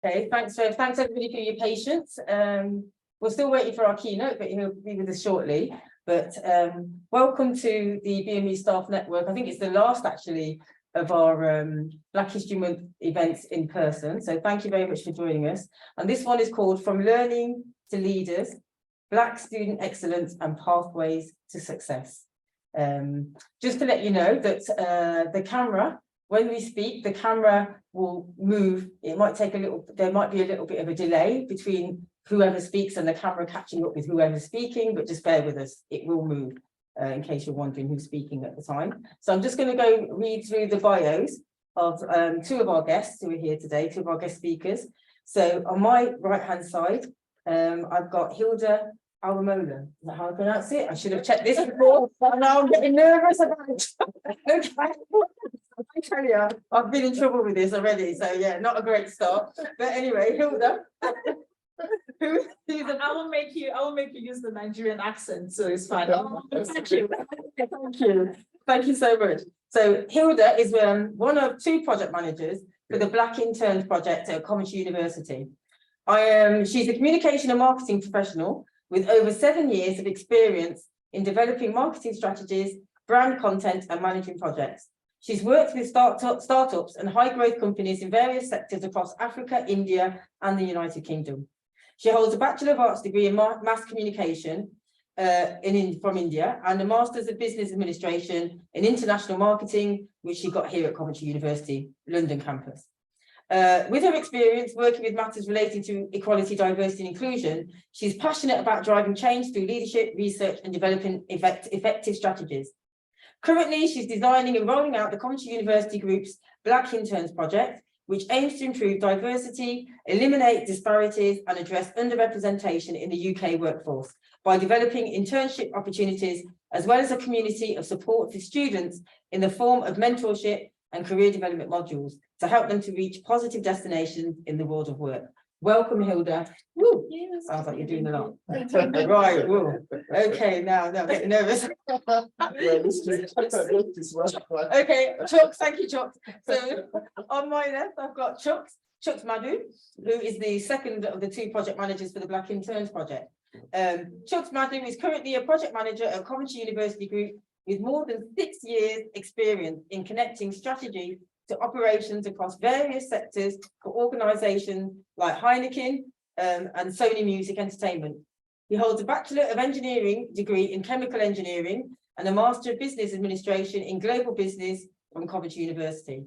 Okay, thanks everybody for your patience. We're still waiting for our keynote, but he'll be with us shortly. But welcome to the BME Staff Network. I think it's the last actually of our Black History Month events in person. So thank you very much for joining us. And this one is called From Learning to Leaders, Black Student Excellence and Pathways to Success. Just to let you know that the camera, when we speak, the camera will move. It might take there might be a little bit of a delay between whoever speaks and the camera catching up with whoever's speaking, but just bear with us, it will move in case you're wondering who's speaking at the time. So I'm just going to go read through the bios of two of our guests who are here today, two of our guest speakers. So on my right-hand side, I've got Hilda Alamola. Is that how I pronounce it? I should have checked this before, but now I'm getting nervous about it. Okay. I tell you, I've been in trouble with this already, so yeah, not a great start. But anyway, Hilda, I will make you use the Nigerian accent, so it's fine. Thank you. Thank you so much. So Hilda is one of two project managers for the Black Interns project at Coventry University. She's a communication and marketing professional with over 7 years of experience in developing marketing strategies, brand content, and managing projects. She's worked with startups and high-growth companies in various sectors across Africa, India, and the United Kingdom. She holds a Bachelor of Arts degree in mass communication from India and a Master's of Business Administration in International Marketing, which she got here at Coventry University, London campus. With her experience working with matters relating to equality, diversity, and inclusion, she's passionate about driving change through leadership, research, and developing effective strategies. Currently, she's designing and rolling out the Coventry University Group's Black Interns project, which aims to improve diversity, eliminate disparities, and address underrepresentation in the UK workforce by developing internship opportunities, as well as a community of support for students in the form of mentorship and career development modules to help them to reach positive destinations in the world of work. Welcome, Hilda. Woo. Sounds like you're doing a lot. Right, woo. Okay, now I'm getting nervous. Okay, Chuck, thank you, Chuck. So on my left, I've got Chuck Madhu, who is the second of the two project managers for the Black Interns project. Chuck Madhu is currently a project manager at Coventry University Group with more than 6 years experience in connecting strategy to operations across various sectors for organisations like Heineken and Sony Music Entertainment. He holds a Bachelor of Engineering degree in Chemical Engineering and a Master of Business Administration in Global Business from Coventry University.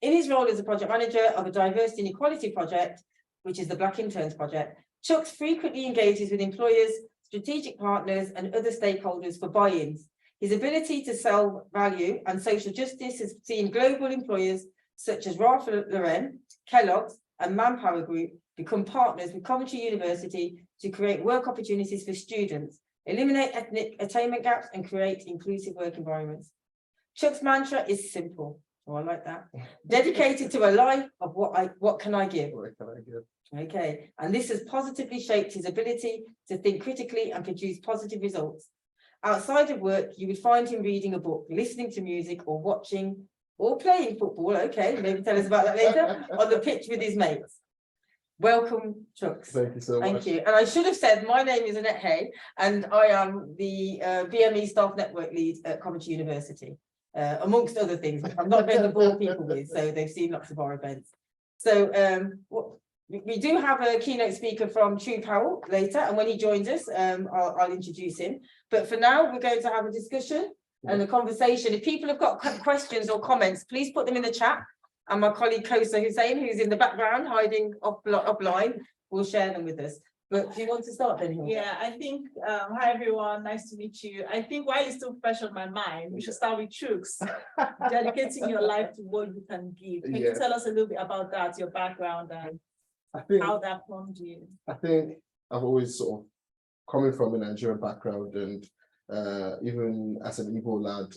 In his role as a project manager of a diversity and equality project, which is the Black Interns project, Chuck frequently engages with employers, strategic partners, and other stakeholders for buy-ins. His ability to sell value and social justice has seen global employers such as Ralph Lauren, Kellogg's, and Manpower Group become partners with Coventry University to create work opportunities for students, eliminate ethnic attainment gaps, and create inclusive work environments. Chuck's mantra is simple. Oh, I like that. Dedicated to a life of what can I give? What can I give? Okay, and this has positively shaped his ability to think critically and produce positive results. Outside of work, you would find him reading a book, listening to music, or watching or playing football. Okay, maybe tell us about that later, on the pitch with his mates. Welcome, Chuck. Thank you so much. Thank you. And I should have said, my name is Annette Hay, and I am the BME Staff Network Lead at Coventry University, amongst other things, which I'm not going to bore people with, so they've seen lots of our events. So we do have a keynote speaker from True Powell later, and when he joins us, I'll introduce him. But for now, we're going to have a discussion and a conversation. If people have got questions or comments, please put them in the chat. And my colleague Kosa Hussain, who's in the background hiding offline, will share them with us. But do you want to start then? Hilda? Yeah, I think, hi everyone, nice to meet you. I think while it's still fresh on my mind, we should start with Chuks, dedicating your life to what you can give. Can you tell us a little bit about that, your background, and how that formed you? I think I've always sort of coming from a Nigerian background, and even as an Igbo lad,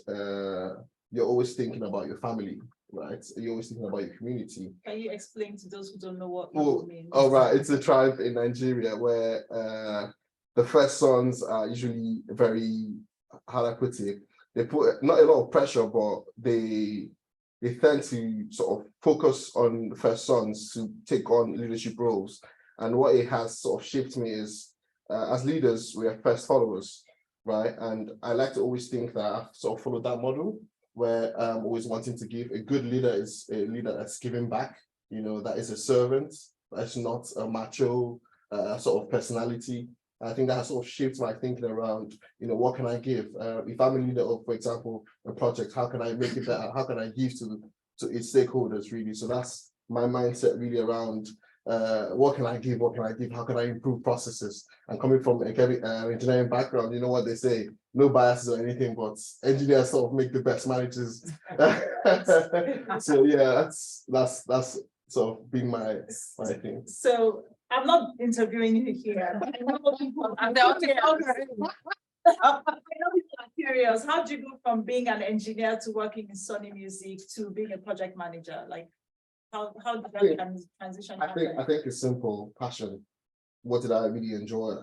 you're always thinking about your family, right? You're always thinking about your community. Can you explain to those who don't know what Igbo means? Oh, right. It's a tribe in Nigeria where the first sons are usually very, how do I put it? They put not a lot of pressure, but they they tend to sort of focus on the first sons to take on leadership roles. And what it has sort of shaped me is, as leaders, we are first followers, right? And I like to always think that I've sort of followed that model, where I'm always wanting to give. A good leader is a leader that's giving back, that is a servant, that's not a macho sort of personality. I think that has sort of shaped my thinking around, what can I give? If I'm a leader of, for example, a project, how can I make it better? How can I give to its stakeholders, really? So that's my mindset really around what can I give? What can I give? How can I improve processes? And coming from a engineering background, you know what they say, no biases or anything, but engineers sort of make the best managers. So yeah, that's sort of being my thing. So I'm not interviewing you here. I know people are curious. How did you go from being an engineer to working in Sony Music to being a project manager? Like, how did that transition happen? I think it's simple passion. What did I really enjoy?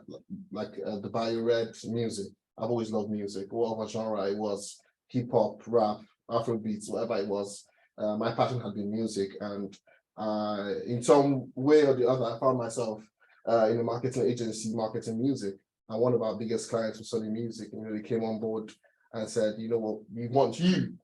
Like the Bio Red music. I've always loved music. Whatever genre it was, hip hop, rap, Afrobeats, whatever it was. My passion had been music, and in some way or the other, I found myself in a marketing agency marketing music. And one of our biggest clients was Sony Music, and they came on board and said, you know what, we want you.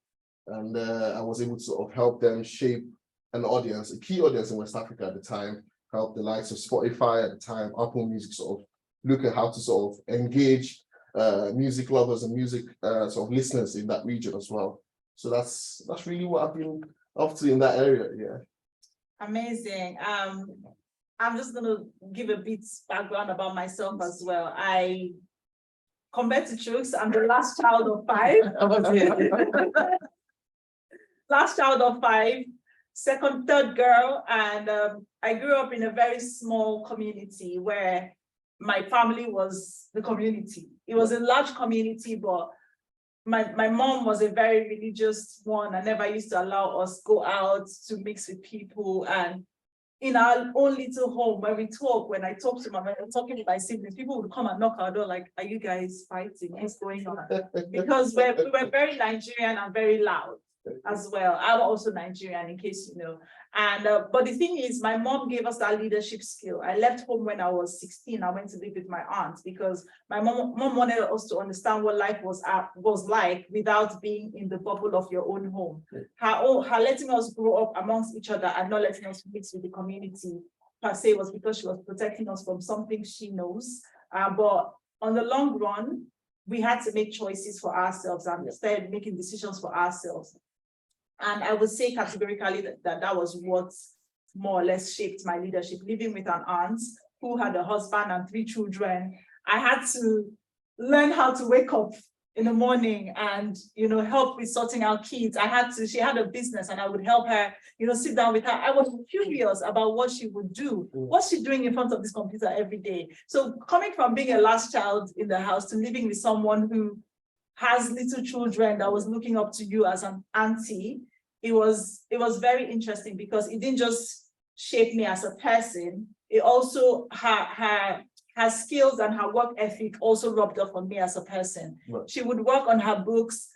And I was able to sort of help them shape an audience, a key audience in West Africa at the time, help the likes of Spotify at the time, Apple Music, sort of look at how to sort of engage music lovers and music sort of listeners in that region as well. So that's really what I've been up to in that area. Yeah. Amazing. I'm just going to give a bit background about myself as well. Compared to Chuks, I'm the last child of 5. Last child of 5, third girl. And I grew up in a very small community where my family was the community. It was a large community, but my mom was a very religious one. I never used to allow us go out to mix with people. And in our own little home, when I talk to I'm talking to my siblings, people would come and knock our door like, are you guys fighting? What's going on? Because we were very Nigerian and very loud as well. I'm also Nigerian, in case you know. And but the thing is, my mom gave us that leadership skill. I left home when I was 16. I went to live with my aunt because my mom wanted us to understand what life was like without being in the bubble of your own home. Her letting us grow up amongst each other and not letting us mix with the community per se was because she was protecting us from something she knows. But on the long run, we had to make choices for ourselves and started making decisions for ourselves. And I would say categorically that was what more or less shaped my leadership. Living with an aunt who had a husband and 3 children, I had to learn how to wake up in the morning and, help with sorting out kids. She had a business and I would help her, sit down with her. I was curious about what she would do. What's she doing in front of this computer every day? So coming from being a last child in the house to living with someone who has little children that was looking up to you as an auntie, it was very interesting because it didn't just shape me as a person, it also her skills and her work ethic also rubbed off on me as a person. Right. She would work on her books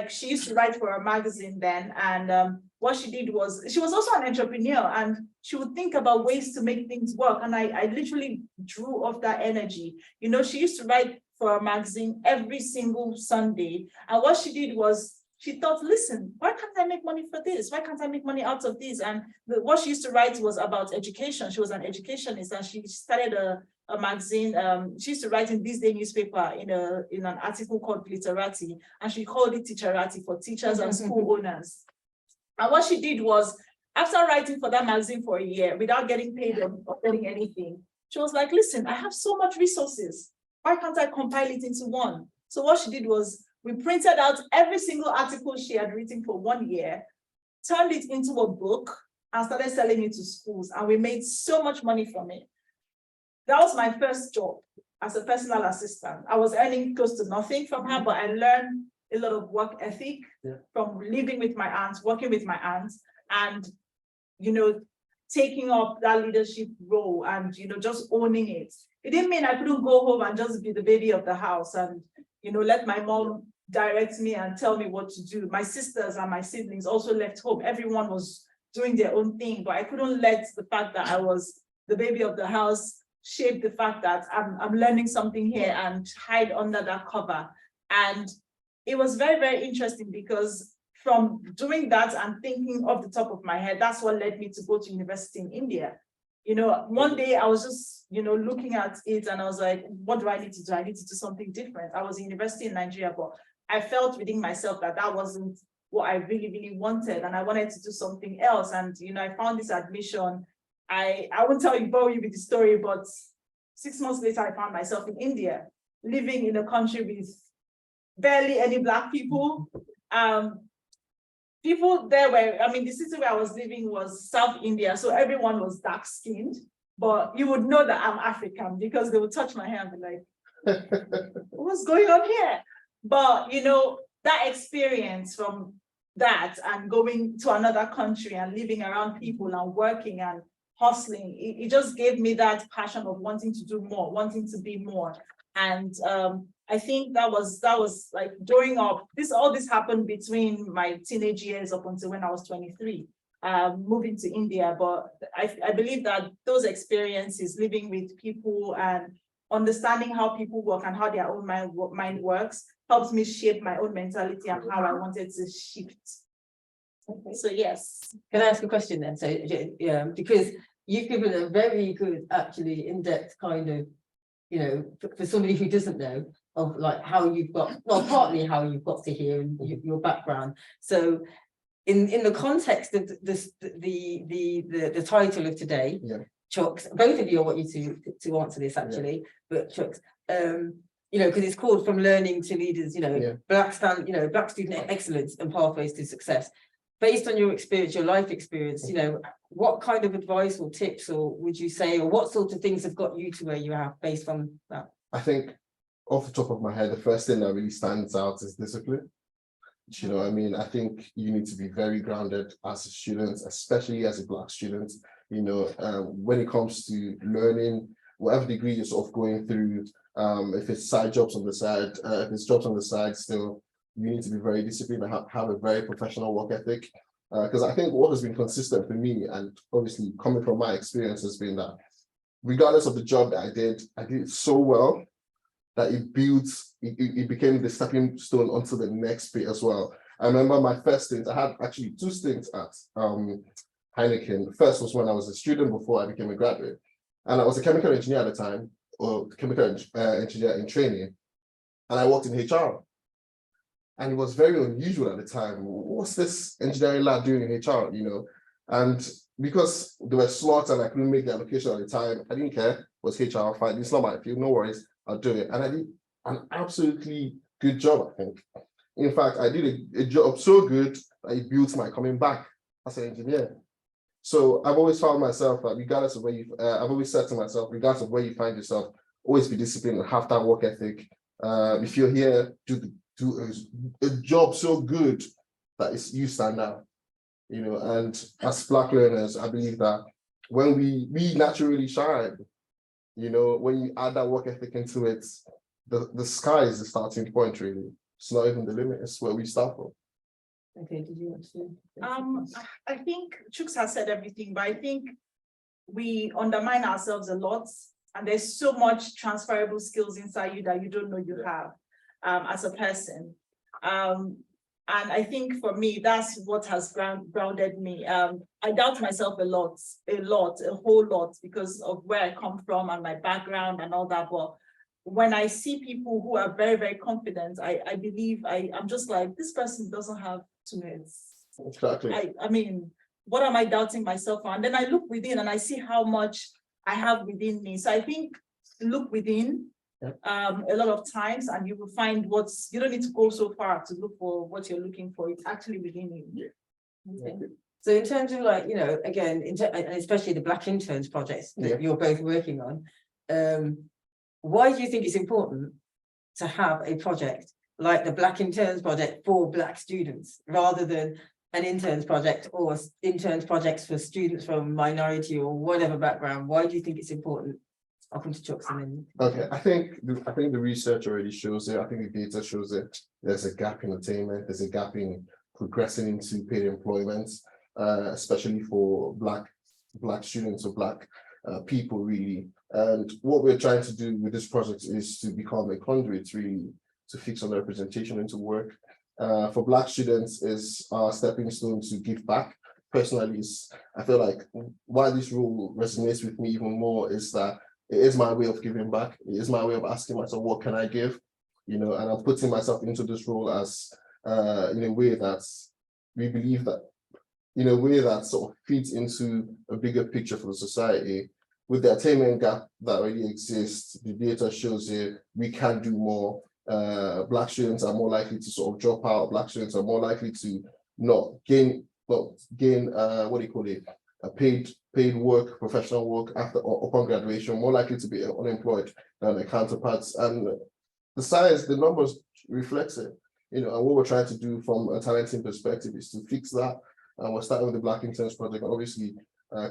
she used to write for a magazine then, and what she did was, she was also an entrepreneur and she would think about ways to make things work, and I literally drew off that energy. She used to write for a magazine every single Sunday, and what she did was, she thought, listen, why can't I make money for this? Why can't I make money out of this? And what she used to write was about education. She was an educationist and she started a magazine. She used to write in This Day newspaper in an article called Literati, and she called it Teacherati for teachers and school owners. And what she did was, after writing for that magazine for a year without getting paid or getting anything, she was like, listen, I have so much resources. Why can't I compile it into one? So what she did was, we printed out every single article she had written for 1 year, turned it into a book, and started selling it to schools. And we made so much money from it. That was my first job as a personal assistant. I was earning close to nothing from her, but I learned a lot of work ethic from living with my aunt, working with my aunt, and, taking up that leadership role and, just owning it. It didn't mean I couldn't go home and just be the baby of the house and, let my mom direct me and tell me what to do. My sisters and my siblings also left home. Everyone was doing their own thing, but I couldn't let the fact that I was the baby of the house shape the fact that I'm learning something here and hide under that cover. And it was very, very interesting because from doing that and thinking off the top of my head, that's what led me to go to university in India. You know, one day I was just, you know, looking at it and I was like, what do I need to do? I need to do something different. I was in university in Nigeria, but I felt within myself that that wasn't what I really, really wanted. And I wanted to do something else. And, you know, I found this admission. I won't bore you with the story, but 6 months later, I found myself in India, living in a country with barely any Black people. People there were, I mean, the city where I was living was South India, so everyone was dark skinned, but you would know that I'm African because they would touch my hair and be like, what's going on here? But, you know, that experience from that and going to another country and living around people and working and hustling, it just gave me that passion of wanting to do more, wanting to be more. And I think that was like growing up, all this happened between my teenage years up until when I was 23, moving to India. But I believe that those experiences, living with people and understanding how people work and how their own mind works, helps me shape my own mentality and how I wanted to shift. Okay. So yes. Can I ask a question then? So yeah, because you've given a very good, actually in-depth kind of, you know, for somebody who doesn't know, of like how you've got, well, partly how you've got to here and your background. So in the context of the title of today, yeah. Chucks, both of you, I want you to answer this actually, but Chucks, you know, because it's called From Learning to Leaders, you know, Black student excellence and pathways to success. Based on your experience, your life experience, you know, what kind of advice or tips or would you say, or what sort of things have got you to where you are based on that? I think off the top of my head, the first thing that really stands out is discipline. You know, I mean, I think you need to be very grounded as a student, especially as a Black student, you know, when it comes to learning, whatever degree you're sort of going through, if it's side jobs on the side, if it's jobs on the side still, you need to be very disciplined and have a very professional work ethic. Because I think what has been consistent for me, and obviously coming from my experience, has been that regardless of the job that I did it so well that it became the stepping stone onto the next bit as well. I remember my first stint, I had actually 2 stints at Heineken. The first was when I was a student before I became a graduate. And I was a chemical engineer at the time, or chemical engineer in training. And I worked in HR. And it was very unusual at the time. What's this engineering lad doing in HR, you know? And because there were slots and I couldn't make the allocation at the time, I didn't care. It was HR, fine. It's not my field, no worries, I'll do it. And I did an absolutely good job, I think. In fact, I did a job so good that it built my coming back as an engineer. So I've always found myself that regardless of where I've always said to myself, regardless of where you find yourself, always be disciplined and have that work ethic. If you're here, do a job so good that you stand out, you know. And as Black learners, I believe that when we naturally shine, you know, when you add that work ethic into it, the sky is the starting point, really. It's not even the limit, it's where we start from. Okay, did you want to? I think Chuks has said everything, but I think we undermine ourselves a lot, and there's so much transferable skills inside you that you don't know you have as a person. And I think for me, that's what has grounded me. I doubt myself a whole lot, because of where I come from and my background and all that. But when I see people who are very, very confident, I believe I'm just like, this person doesn't have 2 heads. Exactly. I mean, what am I doubting myself on? And then I look within and I see how much I have within me. So I think look within a lot of times, and you will find you don't need to go so far to look for what you're looking for. It's actually within you. Yeah. Okay. So in terms of, like, you know, again, especially the Black Interns projects that you're both working on, why do you think it's important to have a project like the Black Interns project for Black students rather than an interns project or interns projects for students from minority or whatever background? Why do you think it's important? I'll come to Chuck's and then. Okay, I think the research already shows it. I think the data shows it. There's a gap in attainment. There's a gap in progressing into paid employment, especially for black students or black people really. And what we're trying to do with this project is to become a conduit really to fix on representation into work. For black students is our stepping stone to give back. Personally, I feel like why this role resonates with me even more is that it is my way of giving back. It is my way of asking myself, what can I give? You know, and I'm putting myself into this role as in a way that we believe that, in a way that sort of feeds into a bigger picture for the society. With the attainment gap that already exists, the data shows here we can do more. Black students are more likely to sort of drop out. Black students are more likely to not gain what do you call it? A paid work, professional work after or upon graduation, more likely to be unemployed than their counterparts. And the science, the numbers reflects it. You know, and what we're trying to do from a talenting perspective is to fix that. And we're starting with the Black Interns Project. Obviously,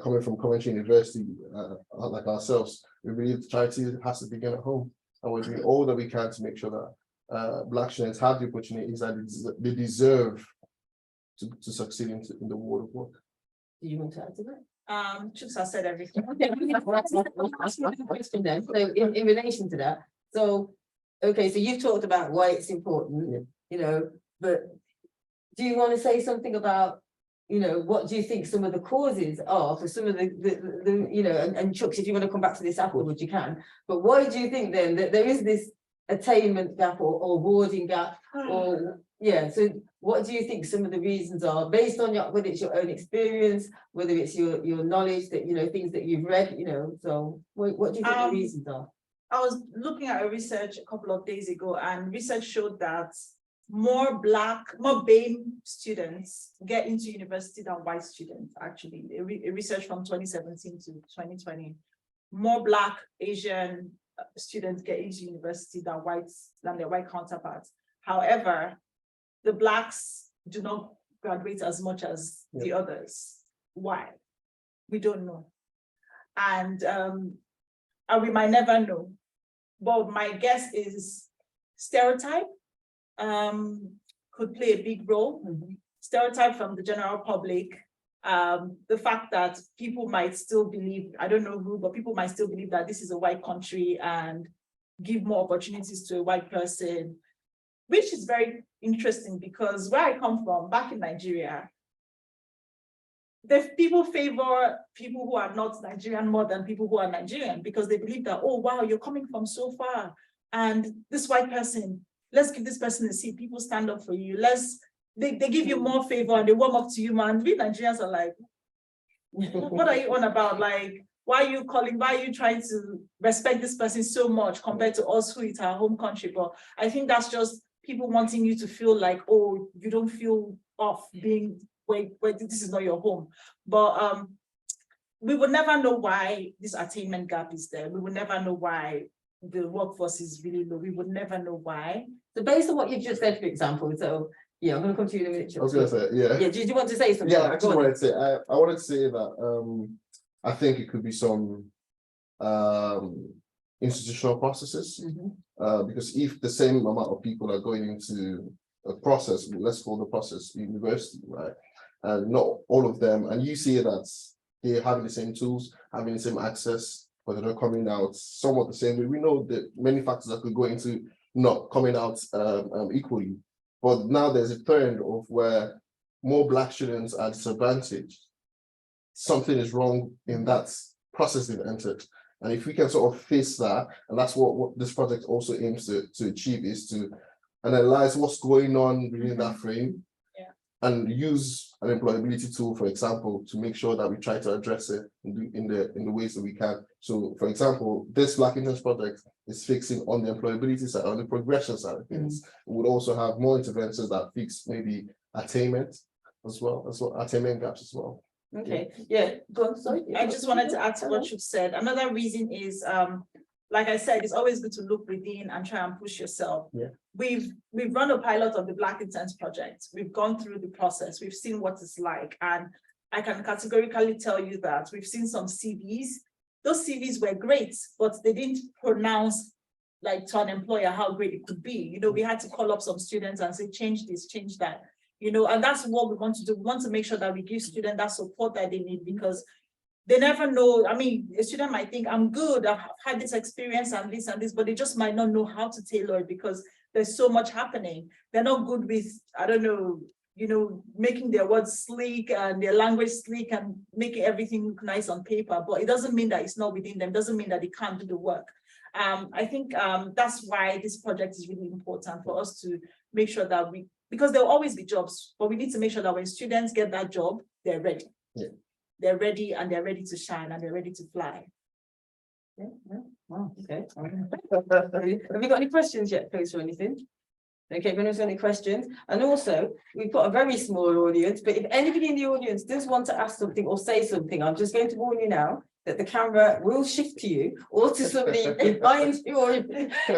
coming from Coventry University, like ourselves, we believe charity has to begin at home. And we're doing all that we can to make sure that Black students have the opportunities that they deserve to succeed in the world of work. Do you want to add to that? Chuks has said everything. Okay, ask my question then. So in relation to that, so, okay, so you've talked about why it's important, you know, but do you want to say something about, you know, what do you think some of the causes are for some of the you know, and Chuks, if you want to come back to this afterwards, you can, but why do you think then that there is this attainment gap or awarding gap or, yeah, so what do you think some of the reasons are based on your, whether it's your own experience, whether it's your knowledge that, you know, things that you've read, you know, so what do you think the reasons are? I was looking at a research a couple of days ago, and research showed that more BAME students get into university than white students, actually. A research from 2017 to 2020. More Black, Asian students get into university than their white counterparts. However, the Blacks do not graduate as much as the others. Why? We don't know. And we might never know. But my guess is stereotype could play a big role. Stereotype from the general public. The fact that people might still believe, I don't know who, but people might still believe that this is a white country and give more opportunities to a white person, which is very interesting because where I come from, back in Nigeria, the people favor people who are not Nigerian more than people who are Nigerian because they believe that, oh, wow, you're coming from so far. And this white person, let's give this person a seat. People stand up for you. They give you more favor and they warm up to you, man. We Nigerians are like, what are you on about? Like, why are you trying to respect this person so much compared to us who it's our home country? But I think that's just people wanting you to feel like, oh, you don't feel off being where this is not your home. But we would never know why this attainment gap is there. We would never know why the workforce is really low. We would never know why. So based on what you've just said, for example, so yeah, I'm going to come to you in a minute. I was going to say, yeah. Yeah, do you want to say something? Yeah, I just wanted to say, I wanted to say that I think it could be some institutional processes, because if the same amount of people are going into a process, let's call the process university, right? And not all of them, and you see that they're having the same tools, having the same access, but they're not coming out somewhat the same way. We know that many factors that could go into not coming out equally. But now there's a trend of where more Black students are disadvantaged. Something is wrong in that process they've entered. And if we can sort of face that, and that's what this project also aims to achieve, is to analyze what's going on within that frame, and use an employability tool, for example, to make sure that we try to address it in the ways that we can. So, for example, this Black Interns Project is fixing on the employability side, on the progression side of things. We would also have more interventions that fix maybe attainment as well, attainment gaps as well. Okay, yeah, go on, sorry. I just wanted to add to what you've said. Another reason is, like I said, it's always good to look within and try and push yourself. Yeah. We've run a pilot of the Black Interns Project. We've gone through the process. We've seen what it's like. And I can categorically tell you that we've seen some CVs. those CVs were great, but they didn't pronounce like to an employer how great it could be. You know, we had to call up some students and say, change this, change that, you know, and that's what we want to do. We want to make sure that we give students that support that they need, because they never know. I mean, a student might think, I'm good, I've had this experience and this, but they just might not know how to tailor it because there's so much happening. They're not good with, I don't know, you know, making their words sleek and their language sleek and making everything look nice on paper, but it doesn't mean that it's not within them, doesn't mean that they can't do the work. I think that's why this project is really important for us to make sure that because there will always be jobs, but we need to make sure that when students get that job, they're ready. Yeah. They're ready and they're ready to shine and they're ready to fly. Yeah, yeah. Wow, okay. Have you got any questions yet, please, or anything? Okay, if anyone's got any questions, and also we've got a very small audience, but if anybody in the audience does want to ask something or say something, I'm just going to warn you now that the camera will shift to you or to somebody behind you, or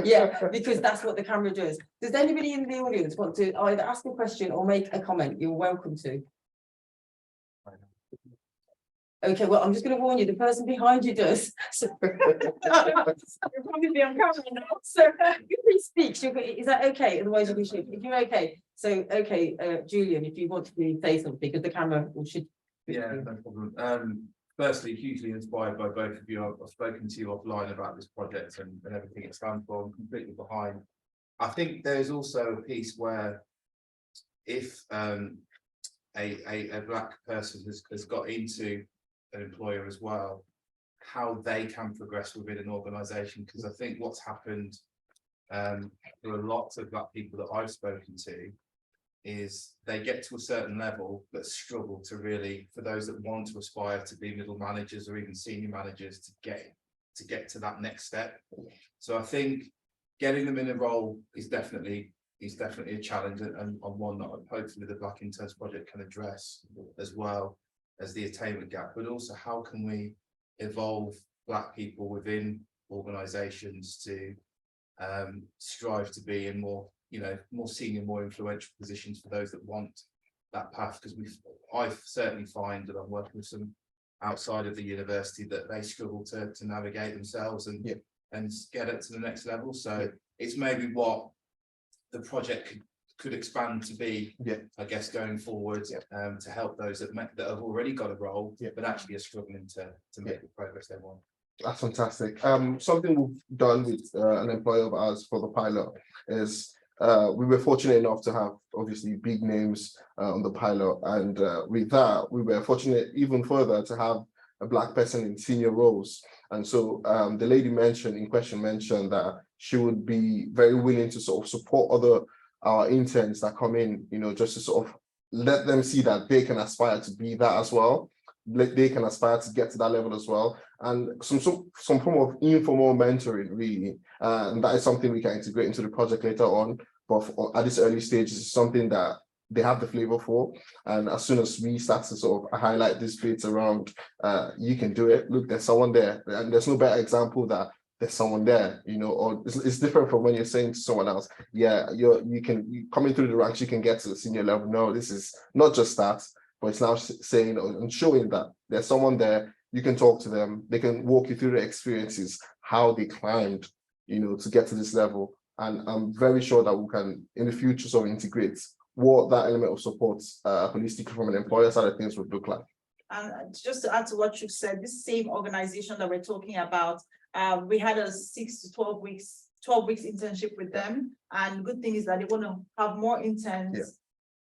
yeah, because that's what the camera does. Does anybody in the audience want to either ask a question or make a comment? You're welcome to. Okay, well, I'm just going to warn you, the person behind you does. So you'll probably be on camera now. So if he speaks, is that okay? Otherwise, you'll be shaking. If you're okay. So, okay, Julian, if you want to say something, because the camera should. Yeah, no problem. Firstly, hugely inspired by both of you. I've spoken to you offline about this project and everything it stands for. I'm completely behind. I think there's also a piece where if a Black person has got into an employer as well, how they can progress within an organization, because I think what's happened for a lot of Black people that I've spoken to is they get to a certain level but struggle to really, for those that want to aspire to be middle managers or even senior managers, to get to that next step. So I think getting them in a role is definitely a challenge, and one that hopefully the Black Interns Project can address, as well as the attainment gap. But also, how can we evolve Black people within organizations to strive to be in more, you know, more senior, more influential positions for those that want that path? Because I certainly find that I'm working with some outside of the university that they struggle to navigate themselves and get it to the next level. So it's maybe what the project could expand to be, I guess, going forward, to help those that have already got a role, but actually are struggling to make the progress they want. That's fantastic. Something we've done with an employer of ours for the pilot is we were fortunate enough to have obviously big names on the pilot, and with that we were fortunate even further to have a Black person in senior roles. And so the lady mentioned that she would be very willing to sort of support other interns that come in, you know, just to sort of let them see that they can aspire to be that as well. They can aspire to get to that level as well, and some form of informal mentoring, really, and that is something we can integrate into the project later on. But at this early stage, it's something that they have the flavor for, and as soon as we start to sort of highlight this bit around, you can do it. Look, there's someone there, and there's no better example that there's someone there, you know. Or it's different from when you're saying to someone else, you coming through the ranks, you can get to the senior level. No, this is not just that, but it's now saying and showing that there's someone there, you can talk to them, they can walk you through the experiences, how they climbed, you know, to get to this level. And I'm very sure that we can, in the future, sort of integrate what that element of support holistically from an employer side of things would look like. And just to add to what you've said, this same organization that we're talking about, we had a 6 to 12 weeks internship with them. And good thing is that they want to have more interns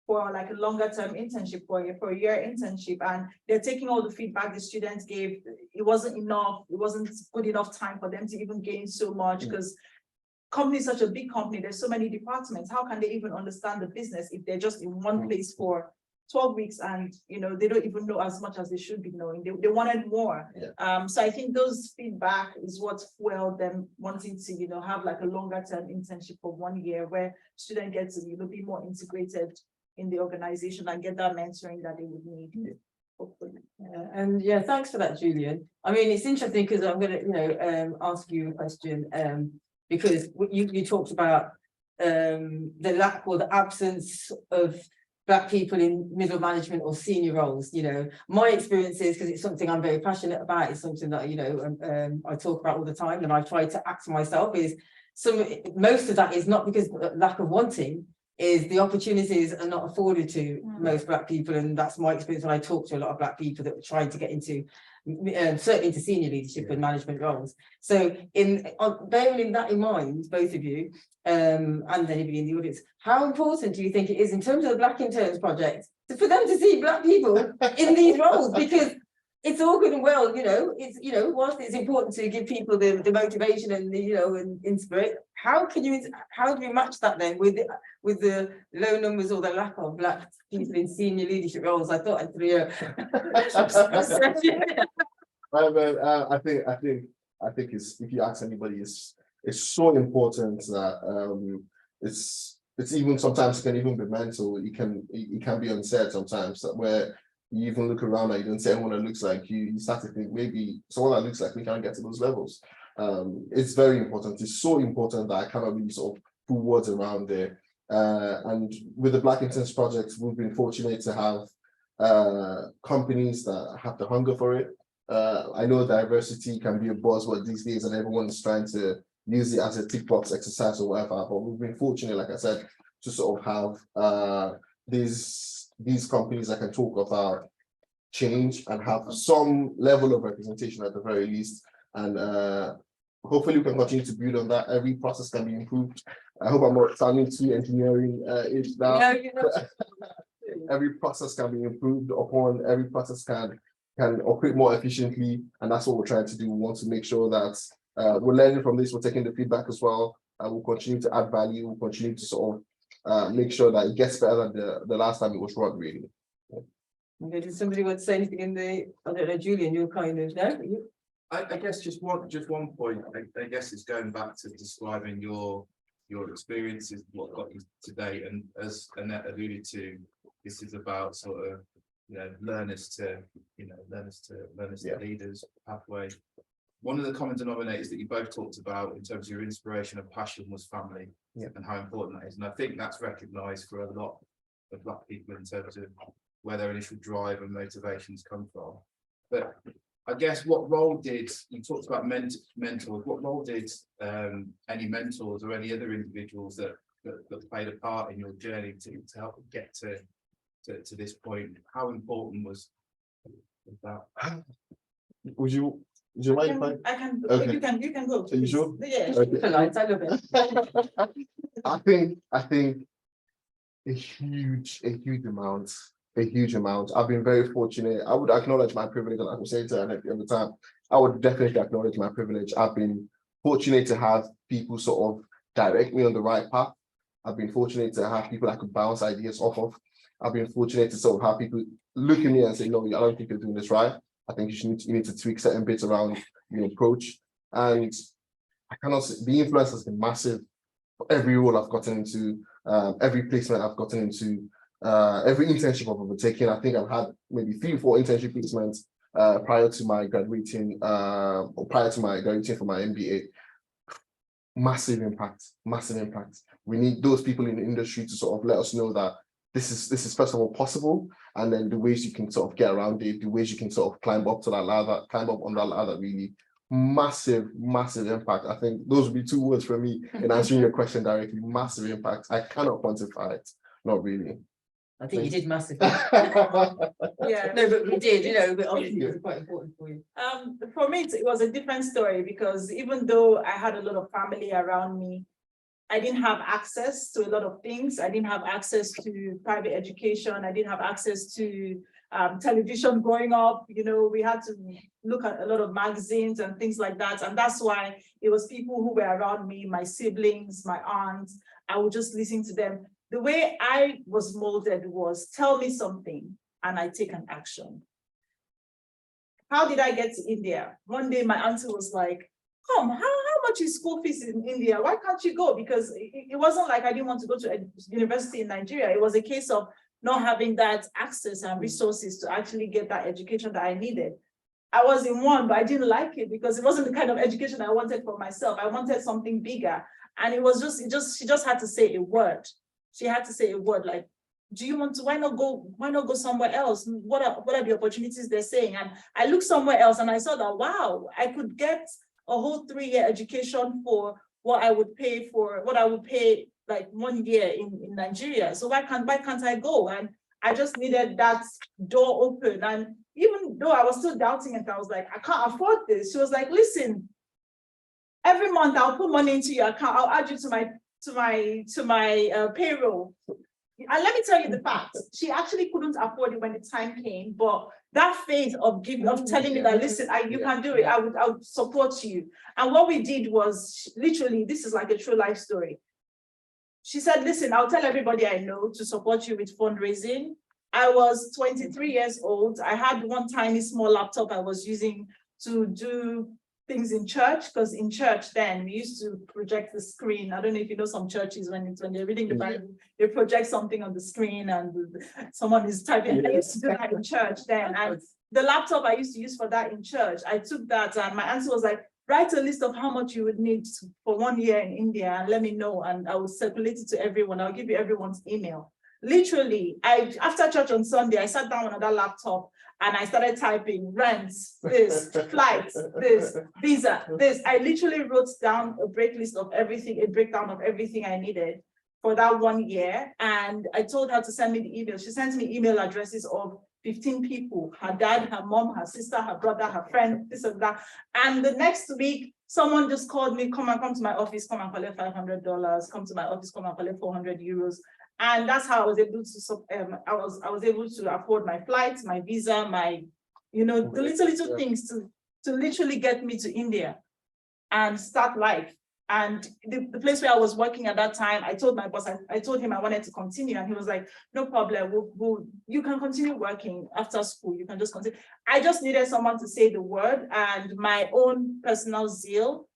for like a longer term internship, for a year internship. And they're taking all the feedback the students gave. It wasn't enough. It wasn't good enough time for them to even gain so much, because company is such a big company. There's so many departments. How can they even understand the business if they're just in one place for 12 weeks and, you know, they don't even know as much as they should be knowing. They wanted more. So I think those feedback is what fueled them wanting to, you know, have like a longer term internship for 1 year where students get to, you know, be more integrated in the organization and get that mentoring that they would need. Hopefully. And thanks for that, Julian. I mean, it's interesting because I'm going to, you know, ask you a question because you talked about the lack or the absence of Black people in middle management or senior roles, you know, my experiences, because it's something I'm very passionate about, it's something that, you know, I talk about all the time, and I try to act myself, is most of that is not because of lack of wanting, is the opportunities are not afforded to most Black people, and that's my experience when I talk to a lot of Black people that are trying to get into certainly into senior leadership and management roles. So bearing that in mind, both of you, and anybody in the audience, how important do you think it is in terms of the Black Interns project for them to see Black people in these roles? Because it's all good and well, you know, it's, you know, whilst it's important to give people the motivation and the, you know, and inspire, how do you match that then with the low numbers or the lack of Black people in senior leadership roles? I thought I'd throw you I think it's, if you ask anybody, it's so important that it's even sometimes it can even be mental. It can be unsaid sometimes, that where you even look around and you don't see anyone that looks like you. You start to think maybe someone that looks like me can't get to those levels. It's very important. It's so important that I cannot really sort of put words around there. And with the Black Interns project, we've been fortunate to have companies that have the hunger for it. I know diversity can be a buzzword these days, and everyone's trying to use it as a tick box exercise or whatever. But we've been fortunate, like I said, to sort of have these companies that can talk about change and have some level of representation at the very least. And hopefully we can continue to build on that. Every process can be improved. I hope I'm not sounding too engineering now. No, you're not. Every process can be improved upon. Every process can operate more efficiently, and that's what we're trying to do. We want to make sure that we're learning from this, we're taking the feedback as well, and we'll continue to add value, we'll continue to sort of make sure that it gets better than the last time it was run, really. Okay, does somebody want to say anything in the, I don't know, Julian, you're kind of there. I guess just one point. I guess it's going back to describing your experiences, what got you today, and as Annette alluded to, this is about sort of, you know, learners to leaders pathway. One of the common denominators that you both talked about in terms of your inspiration and passion was family, and how important that is. And I think that's recognised for a lot of Black people in terms of where their initial drive and motivations come from. But I guess what role did, you talked about mentors, what role did any mentors or any other individuals that played a part in your journey to help get to this point? How important was that? Would you mind if I can, Okay. you can go. Are you sure? Yeah. Okay. Polite, I love it. I think a huge amount. I've been very fortunate. I would acknowledge my privilege, and I would say to Annette every time, I would definitely acknowledge my privilege. I've been fortunate to have people sort of direct me on the right path. I've been fortunate to have people I could bounce ideas off of. I've been fortunate to sort of have people look at me and say, no, I don't think you're doing this right. I think you need to tweak certain bits around your approach. And I cannot say, the influence has been massive for every role I've gotten into, every placement I've gotten into, every internship I've undertaken. I think I've had maybe 3 or 4 internship placements prior to my graduating, or prior to my graduating for my MBA. Massive impact. We need those people in the industry to sort of let us know that this is first of all possible, and then the ways you can sort of get around it, the ways you can sort of climb up to that ladder, climb up on that ladder. Really massive impact. I think those would be 2 words for me in answering your question directly. Massive impact. I cannot quantify it. Not really. I think you did massive. Yeah. No, but we did, you know, but obviously it was quite important for you. For me, it was a different story, because even though I had a lot of family around me, I didn't have access to a lot of things. I didn't have access to private education. I didn't have access to television growing up. You know, we had to look at a lot of magazines and things like that. And that's why it was people who were around me, my siblings, my aunts. I would just listen to them. The way I was molded was, tell me something and I take an action. How did I get to India? One day my auntie was like, come, how much is school fees in India? Why can't you go? Because it wasn't like I didn't want to go to a university in Nigeria. It was a case of not having that access and resources to actually get that education that I needed. I was in one, but I didn't like it because it wasn't the kind of education I wanted for myself. I wanted something bigger. And it was she just had to say a word. She had to say a word like, why not go somewhere else? What are the opportunities they're saying? And I looked somewhere else and I saw that, wow, I could get a whole 3-year education for what I would pay like 1 year in Nigeria. So why can't I go? And I just needed that door open. And even though I was still doubting it, I was like, I can't afford this. She was like, listen, every month I'll put money into your account. I'll add you to my payroll. And let me tell you the fact, she actually couldn't afford it when the time came, but that faith of telling me that, listen, you can do it, I would support you. And what we did was, literally, this is like a true life story. She said, listen, I'll tell everybody I know to support you with fundraising. I was 23 years old. I had one tiny small laptop I was using to do things in church, because in church then we used to project the screen. I don't know if you know some churches when they're reading the Bible, they project something on the screen and someone is typing. I used to do that in church then. And the laptop I used to use for that in church, I took that and my answer was like, write a list of how much you would need for 1 year in India and let me know, and I will circulate it to everyone. I'll give you everyone's email. Literally, after church on Sunday, I sat down on that laptop and I started typing rents, this, flights, this, visa, this. I literally wrote down a breakdown of everything I needed for that 1 year. And I told her to send me the email. She sent me email addresses of 15 people, her dad, her mom, her sister, her brother, her friend, this and that. And the next week, someone just called me, come to my office, come and collect $500, come to my office, come and collect 400 euros. And that's how I was able to, I was able to afford my flights, my visa, my, the little things to literally get me to India and start life. And the place where I was working at that time, I told my boss, I told him I wanted to continue, and he was like, no problem, you can continue working after school, you can just continue. I just needed someone to say the word, and my own personal zeal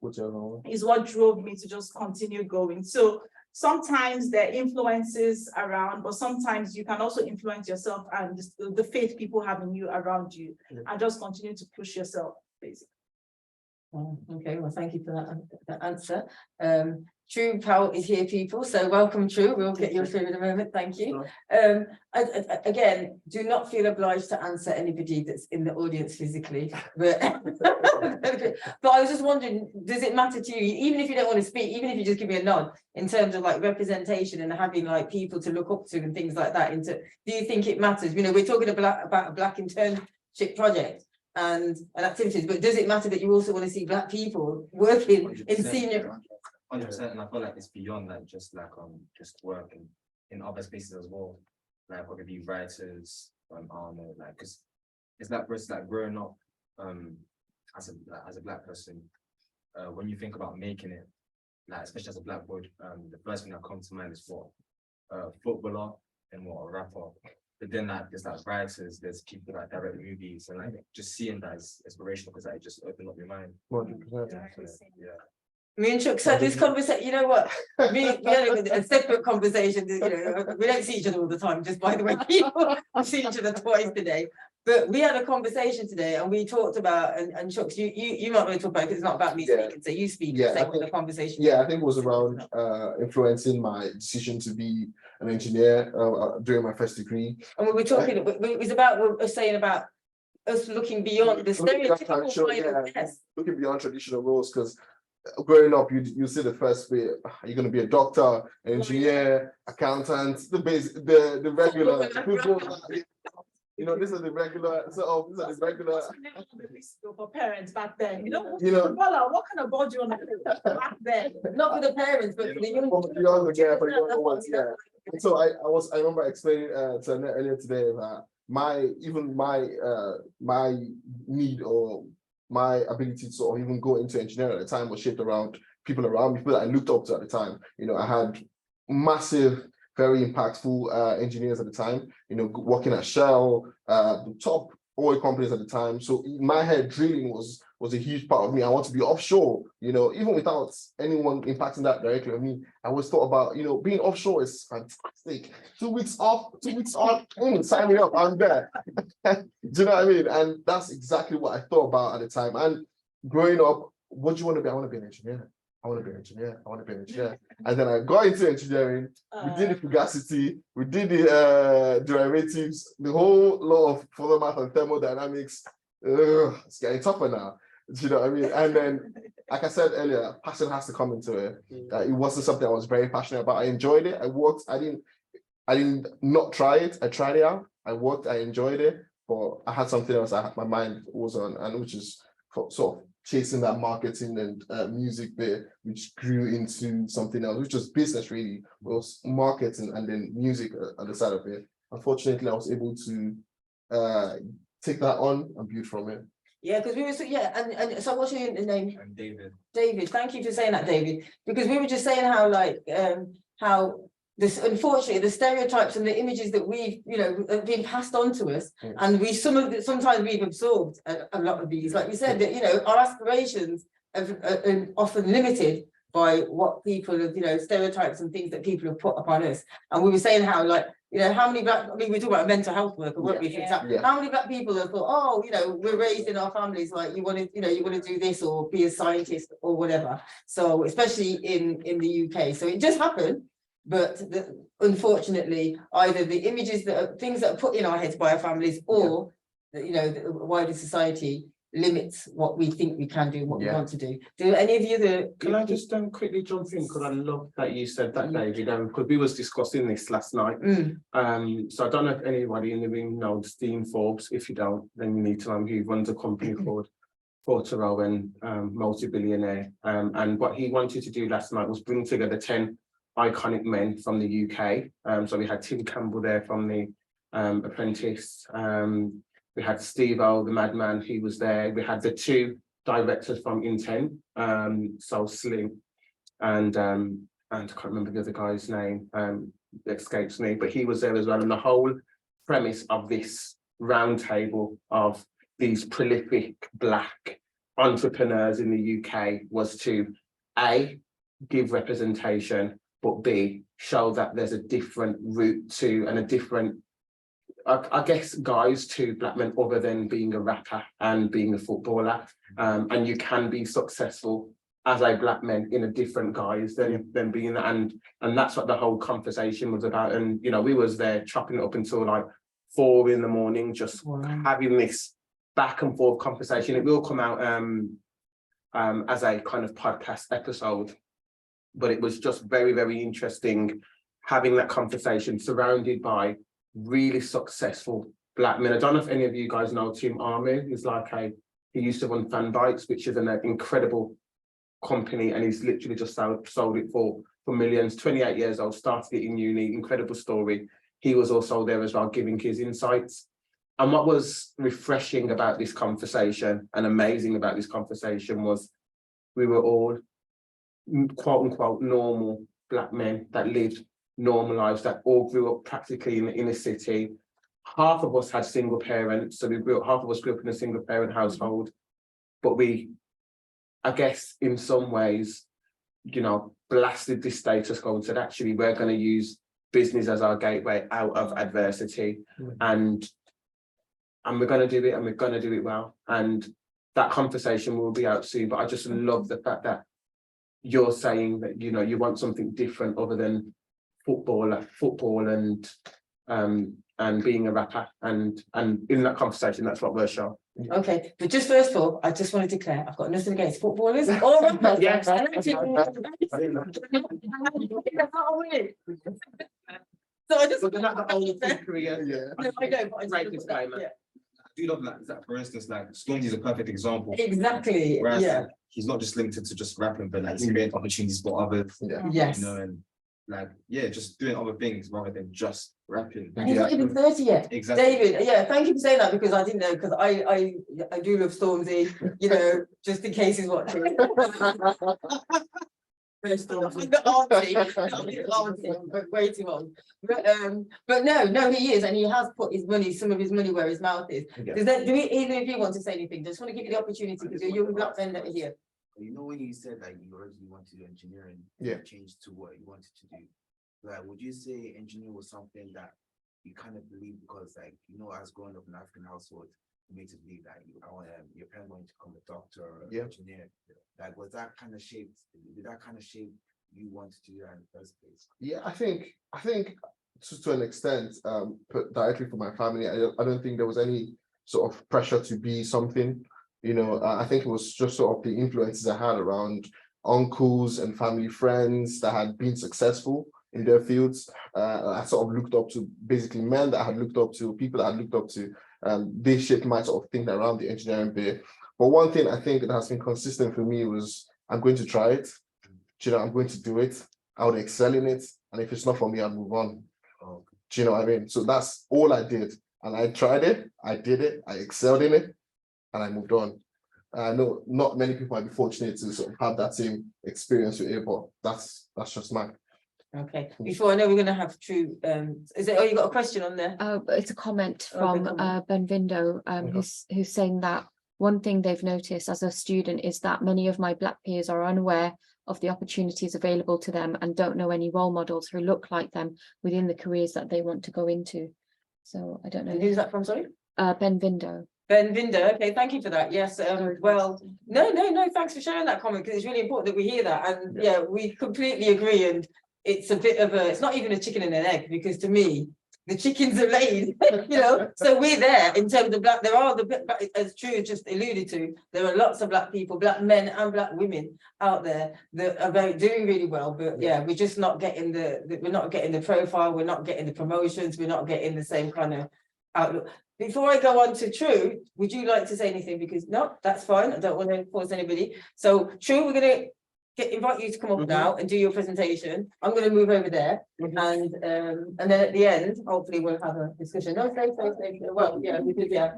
is what drove me to just continue going. So sometimes there are influences around, but sometimes you can also influence yourself and the faith people have in you around you, and just continue to push yourself, basically. Okay, well, thank you for that answer. True Powell is here, people, so welcome, True. We'll get you through in a moment. Thank you. Again, do not feel obliged to answer anybody that's in the audience physically, but but I was just wondering, does it matter to you, even if you don't want to speak, even if you just give me a nod, in terms of like representation and having like people to look up to and things like that? Do you think it matters? We're talking about a Black internship project and activities, but does it matter that you also want to see Black people working in senior? 100%, and I feel like it's beyond that, just like just working in other spaces as well, like whether it be writers, I don't know, like, because it's like growing up as a Black person, when you think about making it, like especially as a Black boy, the first thing that comes to mind is what footballer and what a rapper. But then like there's like writers, there's people that direct movies, and like just seeing that is inspirational because it just opened up your mind. 100%. Yeah. Me and Chuck had this conversation, you know what? We had a separate conversation, we don't see each other all the time, just by the way, people see each other twice today. But we had a conversation today and we talked about, and Chuck, you might want to talk about it because it's not about me speaking, so you speak the conversation. Yeah, I think it was around influencing my decision to be an engineer during my first degree. And we were talking, it was about, saying about us looking beyond the stereotypical looking beyond traditional roles, because growing up, you see the first bit, you're going to be a doctor, engineer, accountant, the regular people. This is the regular. So these are the regular. For parents back then, what kind of board you want to do back then? Not for the parents, but for the young ones. Yeah. And so I remember explaining to Annette earlier today that my need or my ability to sort of even go into engineering at the time was shaped around people around me, people that I looked up to at the time. I had massive, very impactful engineers at the time, working at Shell, the top oil companies at the time. So in my head, drilling was a huge part of me. I want to be offshore, even without anyone impacting that directly on me. I always thought about, being offshore is fantastic. 2 weeks off, sign me up, I'm there. Do you know what I mean? And that's exactly what I thought about at the time. And growing up, what do you want to be? I want to be an engineer. I want to be an engineer. I want to be an engineer. And then I got into engineering. We did the fugacity. We did the derivatives. The whole law of further math and thermodynamics. It's getting tougher now. Do you know what I mean? And then, like I said earlier, passion has to come into it. It wasn't something I was very passionate about. I enjoyed it. I worked. I didn't not try it. I tried it out. I worked. I enjoyed it. But I had something else. My mind was on, and which is sort of chasing that marketing and music bit, which grew into something else, which was business really. It was marketing and then music on the side of it. Unfortunately, I was able to take that on and build from it. Yeah, because we were, and so what's your name? I'm David. David, thank you for saying that, David, because we were just saying how like, how this, unfortunately, the stereotypes and the images that we've, have been passed on to us, and sometimes we've absorbed a lot of these, like you said, that, our aspirations are often limited by what people have, stereotypes and things that people have put upon us. And we were saying how, like, how many black, we were talking about a mental health worker, weren't we? For example, how many black people have thought, oh, we're raised in our families, like you want to do this or be a scientist or whatever. So especially in the UK. So it just happened. But unfortunately, either the images things that are put in our heads by our families, or the wider society limits what we think we can do and what we want to do. Do any of you Can I just quickly jump in, because I love that you said that, David, because we was discussing this last night. So I don't know if anybody in the room knows Dean Forbes. If you don't, then you need to know. He runs a company called Forterowan, multi-billionaire. And what he wanted to do last night was bring together 10 iconic men from the UK. So we had Tim Campbell there from The Apprentice. We had Steve-O, the madman, he was there. We had the 2 directors from Intent, so Slim and I can't remember the other guy's name, it escapes me, but he was there as well. And the whole premise of this round table of these prolific black entrepreneurs in the UK was to A, give representation, but B, show that there's a different route to and a different, I guess, guys to black men other than being a rapper and being a footballer. And you can be successful as a black man in a different guise than being that. And that's what the whole conversation was about. And, we was there chopping it up until like 4 a.m, just having this back and forth conversation. It will come out as a kind of podcast episode, but it was just very, very interesting having that conversation surrounded by really successful black men. I don't know if any of you guys know Tim Armu. He's he used to run Fan Bikes, which is an incredible company, and he's literally just sold it for millions. 28 years old, started it in uni, incredible story. He was also there as well, giving his insights. And what was refreshing about this conversation and amazing about this conversation was we were all quote unquote normal black men that lived normal lives, that all grew up practically in the inner city. Half of us had single parents, so half of us grew up in a single parent household, but we, I guess, in some ways, blasted this status quo and said, actually, we're going to use business as our gateway out of adversity, and we're going to do it, and we're going to do it well. And that conversation will be out soon, but I just love the fact that you're saying that, you want something different other than football and being a rapper, and in that conversation, that's what we're showing. Okay, but just first of all, I just want to declare I've got nothing against footballers or rappers. Yes. And actually, so I just. But they're not the only career. No, I don't. But I Right, just- disclaimer. yeah. I do love that, for instance, like Stormzy is a perfect example. Exactly. Whereas Yeah. like, he's not just limited to just rapping, but like he's creating opportunities for others, Yes. and like, just doing other things rather than just rapping. And he's not even 30 yet. Exactly. David, thank you for saying that, because I didn't know, because I do love Stormzy, just in case he's watching. Auntie, but way too old. But no, he is, and he has put some of his money where his mouth is. Yeah. Do either of you want to say anything? Just want to give you the opportunity, because you're young black men that are here. When you said that you originally wanted to do engineering, changed to what you wanted to do, like, would you say engineering was something that you kind of believe because, like, as growing up in an African household, immediately that your parents wanted to become a doctor or an Yeah. engineer? Like, was that kind of shaped, did that kind of shape you wanted to do that in the first place? Yeah, I think to an extent, put directly for my family, I don't think there was any sort of pressure to be something. You know, I think it was just sort of the influences I had around uncles and family friends that had been successful in their fields. I sort of looked up to basically men that I had looked up to, people that I had looked up to. They shaped my sort of thinking around the engineering bit. But one thing I think that has been consistent for me was I'm going to try it. You know, I'm going to do it. I would excel in it. And if it's not for me, I'll move on. Oh, Do you know what I mean? So that's all I did. And I tried it, I did it, I excelled in it, and I moved on. I know not many people might be fortunate to sort of have that same experience with it, but that's just mine. Okay, before I know we're gonna have True, is it, oh, you got a question on there? But it's a comment Okay, from comment. Benvindo, who's saying that one thing they've noticed as a student is that many of my Black peers are unaware of the opportunities available to them and don't know any role models who look like them within the careers that they want to go into. So I don't know. And who's that from, sorry? Benvindo. Benvindo, okay, thank you for that, yes, well, no, thanks for sharing that comment, because it's really important that we hear that, and yeah, we completely agree, and it's a bit of a, it's not even a chicken and an egg, because to me, the chickens are laid, you know, so we're there in terms of Black, there are as True just alluded to, there are lots of Black people, Black men and Black women out there that are doing really well, but yeah, we're just not getting we're not getting the profile, we're not getting the promotions, we're not getting the same kind of outlook. Before I go on to True, would you like to say anything? Because no, that's fine, I don't want to force anybody. So True, we're gonna invite you to come up now and do your presentation. I'm going to move over there, and then at the end, hopefully we'll have a discussion. No, stay. Well, yeah, because yeah,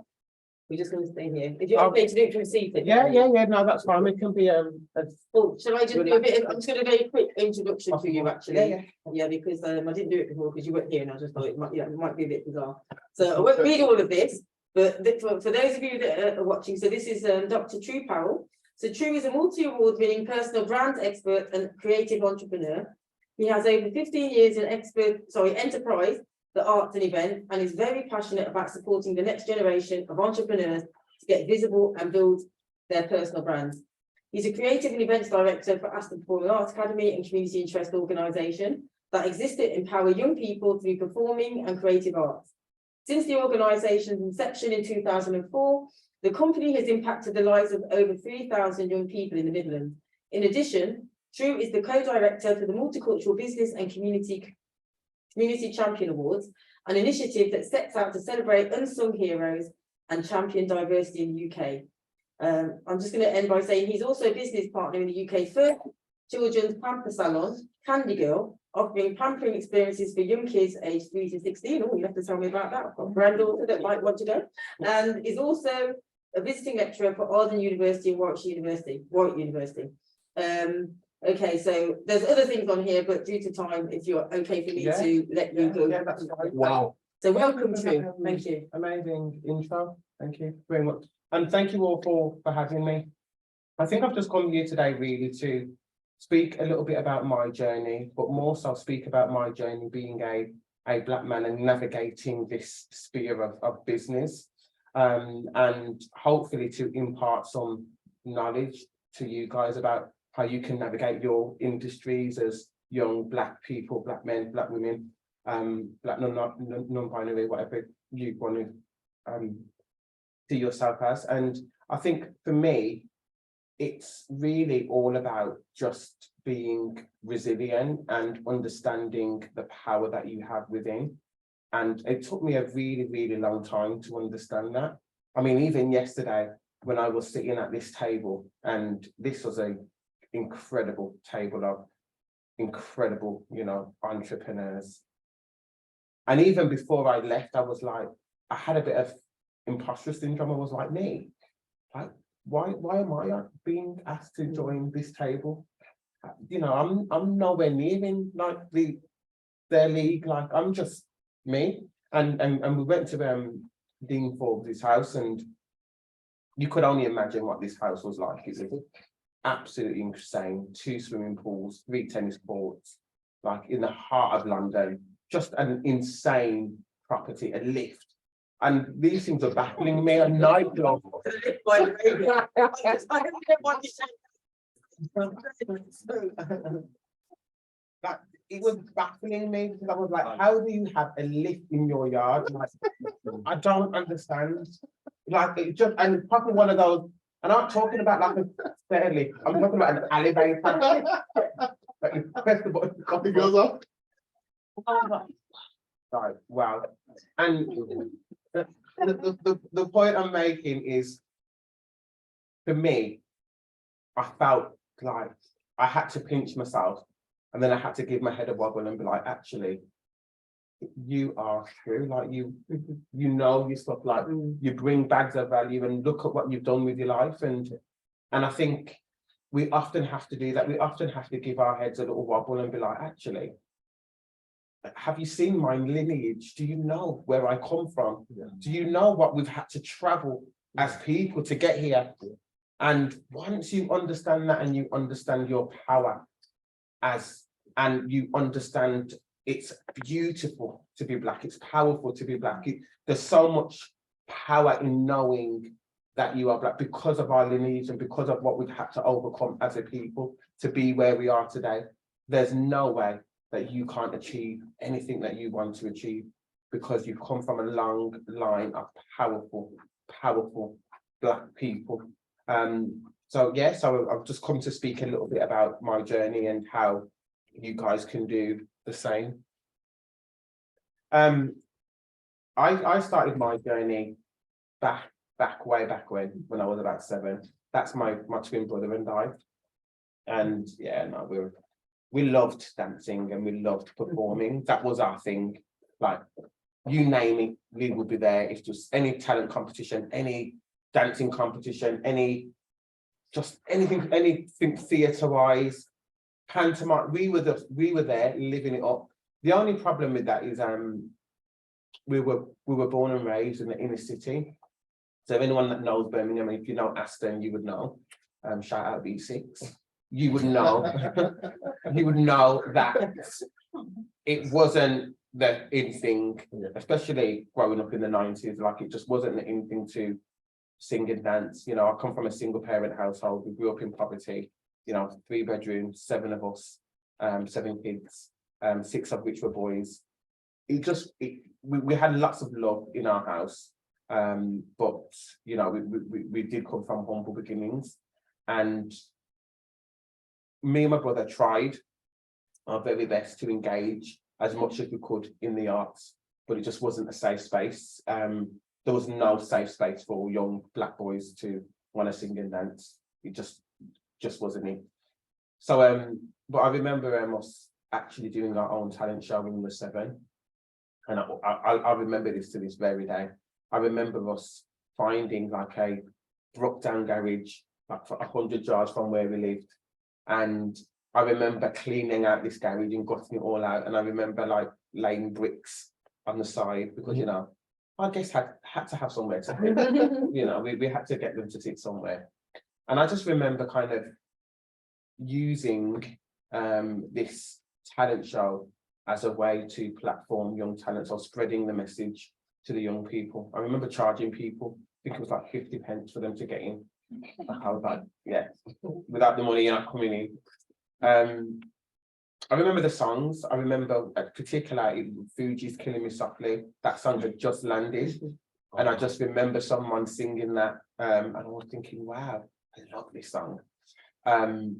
we're just going to stay here. If you're okay to do it from seated. Yeah, no, that's fine. It can be Oh, shall I just do a bit? I'm just going to do a quick introduction to you, actually. Yeah, because I didn't do it before because you weren't here, and I just thought it might be a bit bizarre. So I won't read all of this, but for those of you that are watching, so this is Dr. True Powell. So True is a multi-award winning personal brand expert and creative entrepreneur. He has over 15 years in enterprise, the arts and event, and is very passionate about supporting the next generation of entrepreneurs to get visible and build their personal brands. He's a creative and events director for Aston Performing Arts Academy and community interest organisation that exists to empower young people through performing and creative arts. Since the organisation's inception in 2004, the company has impacted the lives of over 3,000 young people in the Midlands. In addition, True is the co-director for the Multicultural Business and Community Champion Awards, an initiative that sets out to celebrate unsung heroes and champion diversity in the UK. I'm just going to end by saying he's also a business partner in the UK's first children's pamper salon, Candy Girl, offering pampering experiences for young kids aged 3 to 16. Oh, you have to tell me about that. I've got a granddaughter that might want to go. And is also a visiting lecturer for Arden University and Warwick University. Okay, so there's other things on here, but due to time, if you're okay for me to let you go. Yeah, that's fine. Wow. So welcome to, thank you. Amazing intro. Thank you very much. And thank you all for having me. I think I've just come here today really to speak a little bit about my journey, but more so speak about my journey being a Black man and navigating this sphere of business. And hopefully to impart some knowledge to you guys about how you can navigate your industries as young Black people, Black men, Black women, Black non-binary, whatever you want to see yourself as. And I think for me, it's really all about just being resilient and understanding the power that you have within. And it took me a really, really long time to understand that. I mean, even yesterday, when I was sitting at this table, and this was an incredible table of incredible, entrepreneurs. And even before I left, I was like, I had a bit of imposter syndrome. I was like, me, like, why am I being asked to join this table? I'm nowhere near in like their league. Like, I'm just me. And we went to Dean Forbes' house, and you could only imagine what this house was like. It was absolutely insane. 2 swimming pools, 3 tennis courts, like in the heart of London. Just an insane property, a lift. And these things are baffling me, a nightclub. Like, it was baffling me because I was like, how do you have a lift in your yard? Like, I don't understand. Like, it just, and it's probably one of those, and I'm not talking about like a stair lift, I'm talking about an elevator. Like, you press the button, the coffee goes off. Right, wow. And the point I'm making is, for me, I felt like I had to pinch myself. And then I had to give my head a wobble and be like, actually, you are true. Like you know your stuff, like you bring bags of value and look at what you've done with your life. And I think we often have to do that. We often have to give our heads a little wobble and be like, actually, have you seen my lineage? Do you know where I come from? Do you know what we've had to travel as people to get here? And once you understand that and you understand your power and you understand it's beautiful to be Black, it's powerful to be Black. There's so much power in knowing that you are Black because of our lineage and because of what we've had to overcome as a people to be where we are today. There's no way that you can't achieve anything that you want to achieve because you've come from a long line of powerful Black people. So I've just come to speak a little bit about my journey and how you guys can do the same. I started my journey way back when I was about 7. That's my twin brother and I. And yeah, no, we loved dancing and we loved performing. That was our thing. Like, you name it, we would be there. If just any talent competition, any dancing competition, anything theatre-wise, pantomime, we were there living it up. The only problem with that is we were born and raised in the inner city. So anyone that knows Birmingham, if you know Aston, you would know. Shout out B6. You would know. You would know that it wasn't the in thing, especially growing up in the 90s. Like, it just wasn't the in thing to sing and dance. You know, I come from a single parent household. We grew up in poverty, 3 bedrooms, 7 of us, 7 kids, 6 of which were boys. We had lots of love in our house. But we did come from humble beginnings, and me and my brother tried our very best to engage as much as we could in the arts, but it just wasn't a safe space. There was no safe space for young Black boys to want to sing and dance. It just wasn't it. So, but I remember us actually doing our own talent show when we were 7. And I remember this to this very day. I remember us finding like a broke down garage, like for 100 yards from where we lived. And I remember cleaning out this garage and gutting it all out. And I remember like laying bricks on the side because, I guess had to have somewhere to sit. We had to get them to sit somewhere. And I just remember kind of using this talent show as a way to platform young talents or spreading the message to the young people. I remember charging people, I think it was like 50 pence for them to get in. I was like, yeah, without the money, you're not coming in. I remember the songs. I remember particularly Fugees' Killing Me Softly. That song had just landed. And I just remember someone singing that. And I was thinking, wow, I love this song. And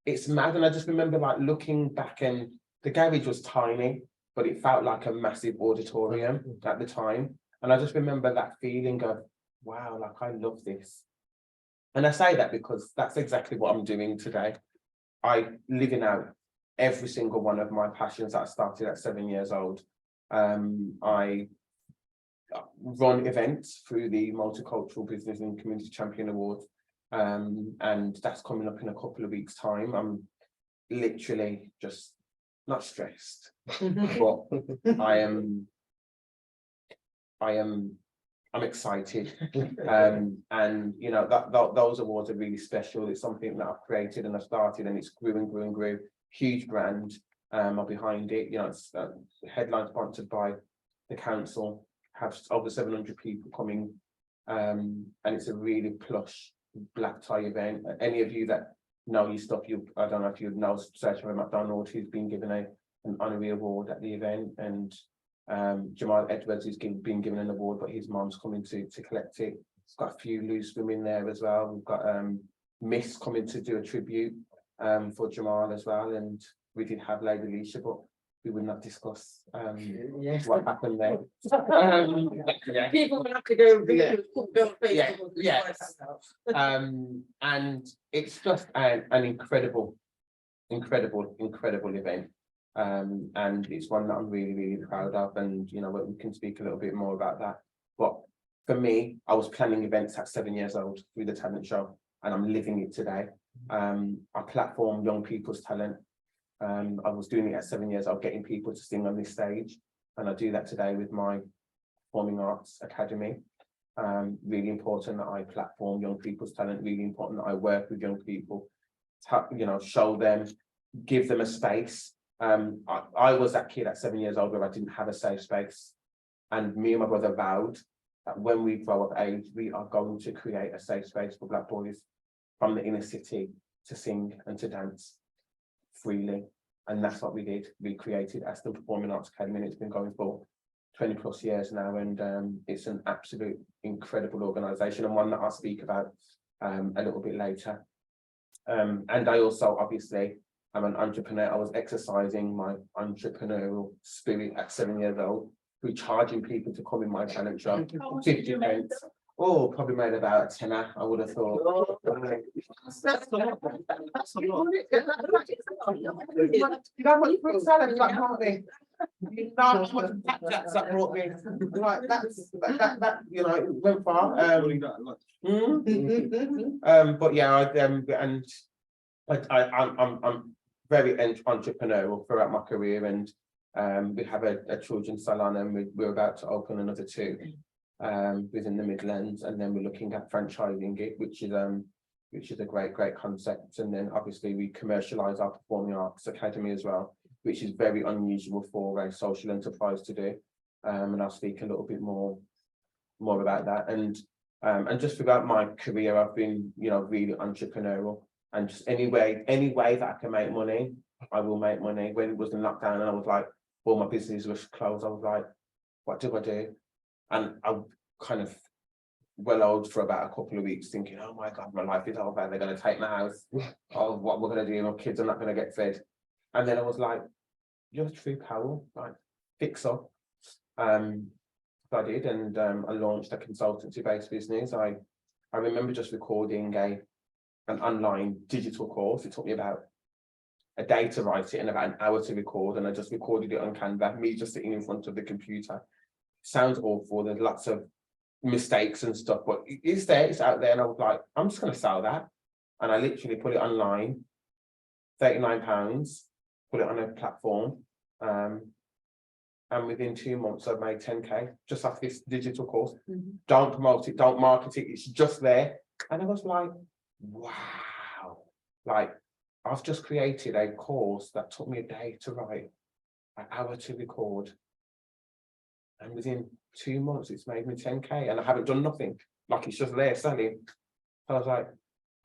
it's mad. And I just remember like looking back, and the garage was tiny, but it felt like a massive auditorium at the time. And I just remember that feeling of, wow, like I love this. And I say that because that's exactly what I'm doing today. I living out every single one of my passions that I started at 7 years old. I run events through the Multicultural Business and Community Champion Award. And that's coming up in a couple of weeks' time. I'm literally just not stressed, but I'm excited. And those awards are really special. It's something that I've created and I started, and it's grew and grew and grew. Huge brand are behind it. It's headline sponsored by the council have over 700 people coming. And it's a really plush black tie event. Any of you that know your stuff, I don't know if you know Sergio McDonald, who's been given an honorary award at the event, and Jamal Edwards, who's been given an award, but his mom's coming to collect it. It's got a few loose women there as well. We've got Miss coming to do a tribute for Jamal as well, and we did have Lady Alicia, but we would not discuss what happened there. Yeah. People will have to go read Yeah. the full bill of Yeah, Facebook. yes. And it's just an incredible event. And it's one that I'm really proud of, and you know, we can speak a little bit more about that. But for me, I was planning events at 7 years old through the talent show, and I'm living it today. I platform young people's talent. I was doing it at 7 years old, getting people to sing on this stage, and I do that today with my Performing Arts Academy. Really important that I platform young people's talent, really important that I work with young people, you know, show them, give them a space. I was that kid at 7 years old where I didn't have a safe space, and me and my brother vowed that when we grow up age, we are going to create a safe space for Black boys from the inner city to sing and to dance freely. And that's what we did. We created Aston Performing Arts Academy, and it's been going for 20+ years now, and it's an absolute incredible organisation, and one that I'll speak about a little bit later. And I also, obviously, I'm an entrepreneur. I was exercising my entrepreneurial spirit at 7 years old, through charging people to come in my talent show. How much did 50 you make pence. Oh, probably made about a tenner, I would have thought. That's a lot. That's a lot. You know what you put salad like Harvey? You know how much blackjacks that brought me. Like that, you know, it went far. But yeah, I'm very entrepreneurial throughout my career, and we have a children's salon, and we're about to open another 2 within the Midlands, and then we're looking at franchising it, which is a great concept. And then obviously we commercialize our Performing Arts Academy as well, which is very unusual for a social enterprise to do. And I'll speak a little bit more about that. And just throughout my career, I've been, you know, really entrepreneurial, and just any way that I can make money, I will make money. When it was in lockdown and I was like, well, my business was closed, I was like, what do I do? And I kind of wellowed for about a couple of weeks thinking, oh my God, my life is over, they're going to take my house. Oh, what we're going to do, my kids are not going to get fed. And then I was like, you're True Powell, like, fix up. I did, and I launched a consultancy-based business. I remember just recording an online digital course. It took me about a day to write it and about an hour to record, and I just recorded it on Canva, me just sitting in front of the computer. Sounds awful, there's lots of mistakes and stuff, but it's there, it's out there, and I was like, I'm just going to sell that. And I literally put it online, £39, put it on a platform, and within 2 months I've made 10k just off this digital course. Don't promote it, don't market it, it's just there. And I was like, wow, like, I've just created a course that took me a day to write, an hour to record, and within 2 months it's made me 10k, and I haven't done nothing. Like, it's just there selling. So I was like,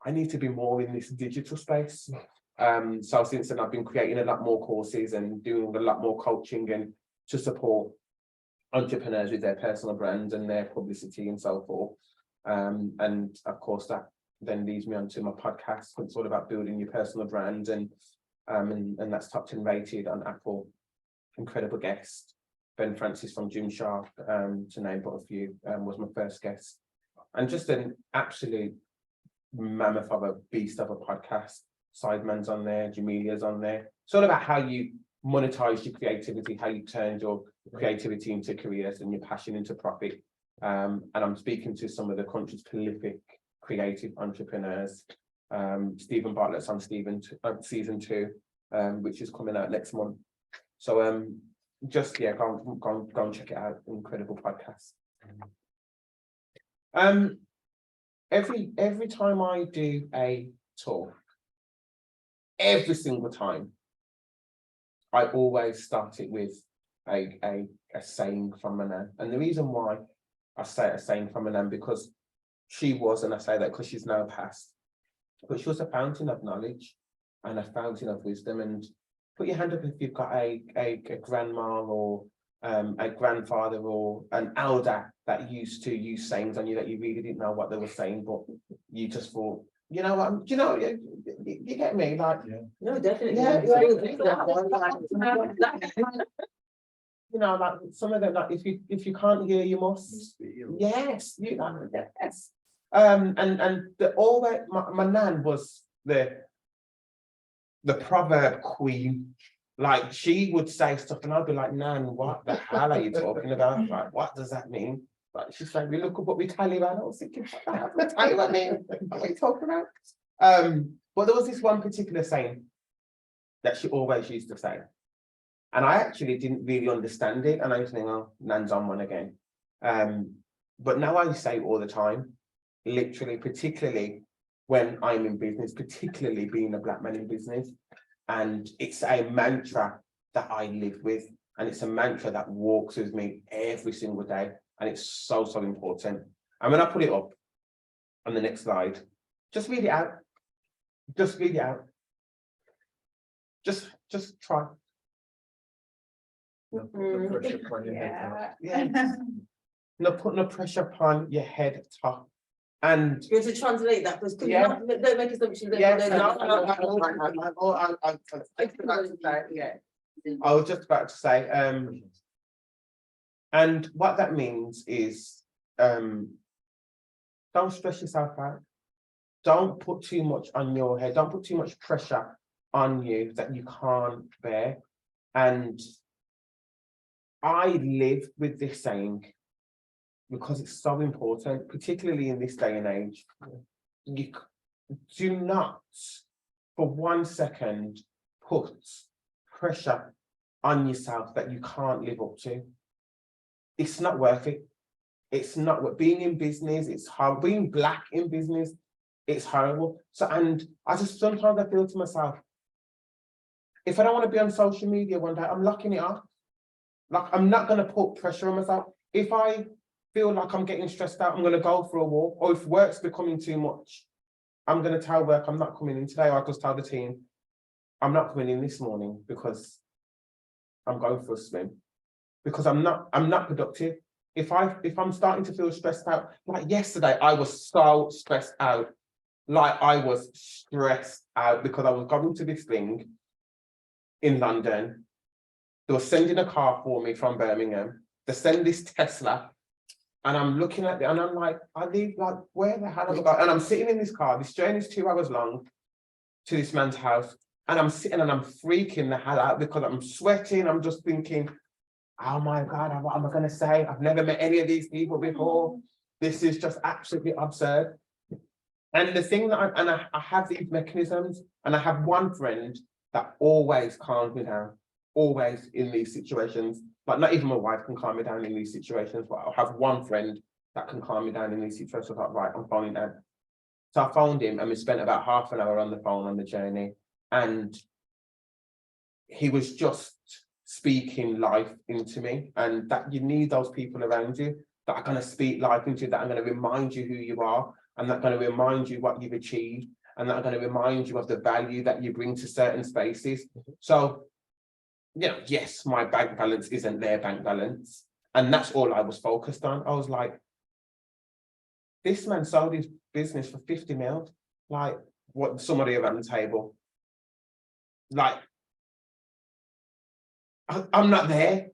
I need to be more in this digital space. So since then I've been creating a lot more courses and doing a lot more coaching, and to support entrepreneurs with their personal brands and their publicity and so forth. And of course that then leads me on to my podcast. It's all about building your personal brand, and that's top 10 rated on Apple. Incredible guest, Ben Francis from Gymshark, to name but a few, was my first guest, and just an absolute mammoth of a beast of a podcast. Sideman's on there, Jamelia's on there. It's all about how you monetize your creativity, how you turn your creativity into careers and your passion into profit. And I'm speaking to some of the country's prolific creative entrepreneurs. Stephen Bartlett's on season 2, which is coming out next month. So just, yeah, go and check it out. Incredible podcast. Every time I do a talk, every single time, I always start it with a saying from my nan. And the reason why I say a saying from my nan, because she was, and I say that because she's now passed, but she was a fountain of knowledge and a fountain of wisdom. And put your hand up if you've got a grandma or a grandfather or an elder that used to use sayings on you that you really didn't know what they were saying, but you just thought, you know what, you know, you get me, like, No, definitely. Yeah, Yeah. you know, like some of them, like if you can't hear, you must. Yes, you know, yes. And the always my nan was the proverb queen. Like she would say stuff and I'd be like, Nan, what the hell are you talking about? Like, what does that mean? Like she's like, we look up what we tell you about. I was thinking, what the hell do I tell you what I mean? What are you talking about? But there was this one particular saying that she always used to say. And I actually didn't really understand it. And I was thinking, oh, Nan's on one again. But now I say it all the time, literally, particularly when I'm in business, particularly being a Black man in business. And it's a mantra that I live with. And it's a mantra that walks with me every single day. And it's so, so important. And when I put it up on the next slide, just read it out. Just read it out. Just try. No pressure upon your head, huh? Yeah. No, put no pressure upon your head top. And You have to translate that, because Yeah. don't make assumptions. yes, I was just about to say, and what that means is, don't stress yourself out. Don't put too much on your head. Don't put too much pressure on you that you can't bear. And I live with this saying because it's so important, particularly in this day and age. You do not, for 1 second, put pressure on yourself that you can't live up to. It's not worth it. It's not what being in business, it's hard. Being Black in business, it's horrible. So, and I just sometimes I feel to myself, if I don't want to be on social media one day, I'm locking it off. Like, I'm not going to put pressure on myself. If I feel like I'm getting stressed out, I'm going to go for a walk. Or if work's becoming too much, I'm going to tell work I'm not coming in today. Or I just tell the team, I'm not coming in this morning because I'm going for a swim. Because I'm not productive. If I'm starting to feel stressed out, like yesterday, I was so stressed out. Like I was stressed out because I was going to this thing in London. They were sending a car for me from Birmingham. They send this Tesla. And I'm looking at it and I'm like, I leave, like, where the hell am I going? And I'm sitting in this car. This journey is 2 hours long to this man's house. And I'm sitting and I'm freaking the hell out because I'm sweating. I'm just thinking, oh my God, what am I going to say? I've never met any of these people before. This is just absolutely absurd. And the thing that I have these mechanisms, and I have one friend that always calms me down, always in these situations. Like not even my wife can calm me down in these situations, but I'll have one friend that can calm me down in these situations. Like, right, I'm phoning down. So I phoned him and we spent about half an hour on the phone on the journey. And he was just speaking life into me, and that you need those people around you that are going to speak life into you, that are going to remind you who you are, and that are going to remind you what you've achieved, and that are going to remind you of the value that you bring to certain spaces. So, you know, yes, my bank balance isn't their bank balance, and that's all I was focused on. I was like, this man sold his business for 50 mil, like what somebody around the table. Like, I'm not there.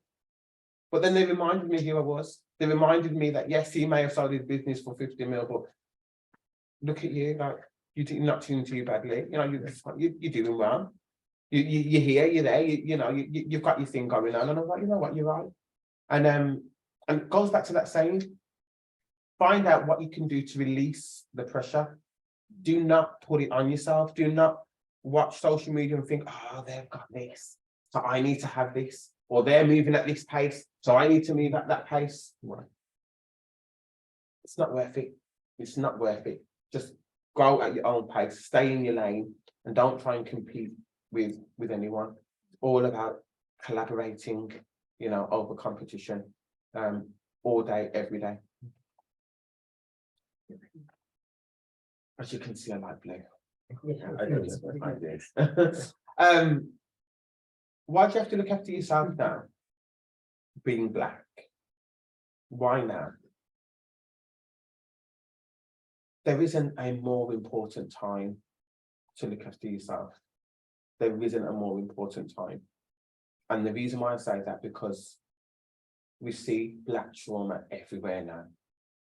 But then they reminded me who I was. They reminded me that, yes, he may have sold his business for 50 mil, but look at you, like, you're not doing too badly. You know, you're doing well. You're here, you're there, you've got your thing going on. And I'm like, you know what, you're right. And it goes back to that saying, find out what you can do to release the pressure. Do not put it on yourself. Do not watch social media and think, oh, they've got this, so I need to have this. Or they're moving at this pace, so I need to move at that pace. Right. It's not worth it. It's not worth it. Just go at your own pace, stay in your lane, and don't try and compete with anyone. It's all about collaborating. you know, over competition, all day, every day. As you can see, I like blue. I don't know, like this. Why do you have to look after yourself now? Being black. Why now? There isn't a more important time to look after yourself. There isn't a more important time. And the reason why I say that, because we see black trauma everywhere now.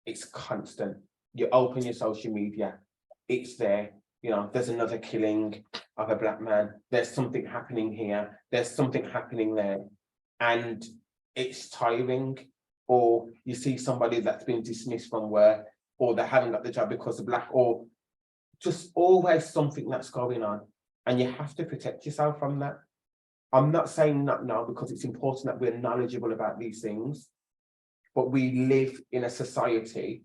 It's constant. You open your social media, it's there. You know, there's another killing of a black man. There's something happening here. There's something happening there. And it's tiring. Or you see somebody that's been dismissed from work, or they haven't got the job because of black, or just always something that's going on. And you have to protect yourself from that. I'm not saying that now because it's important that we're knowledgeable about these things, but we live in a society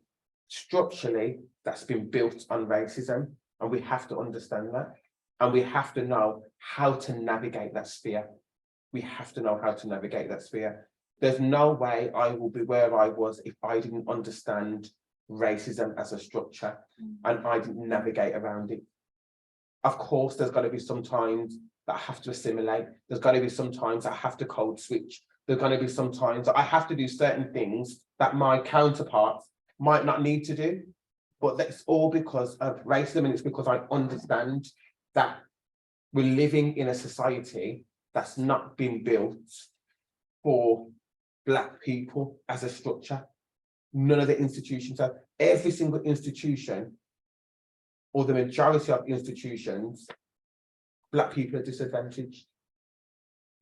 structurally that's been built on racism, and we have to understand that. And we have to know how to navigate that sphere. We have to know how to navigate that sphere. There's no way I will be where I was if I didn't understand racism as a structure and I didn't navigate around it. Of course, there's got to be some times that I have to assimilate. There's got to be some times I have to code switch. There's going to be some times I have to do certain things that my counterparts might not need to do. But that's all because of racism, and it's because I understand that we're living in a society that's not been built for black people as a structure. None of the institutions have. Every single institution, or the majority of institutions, black people are disadvantaged.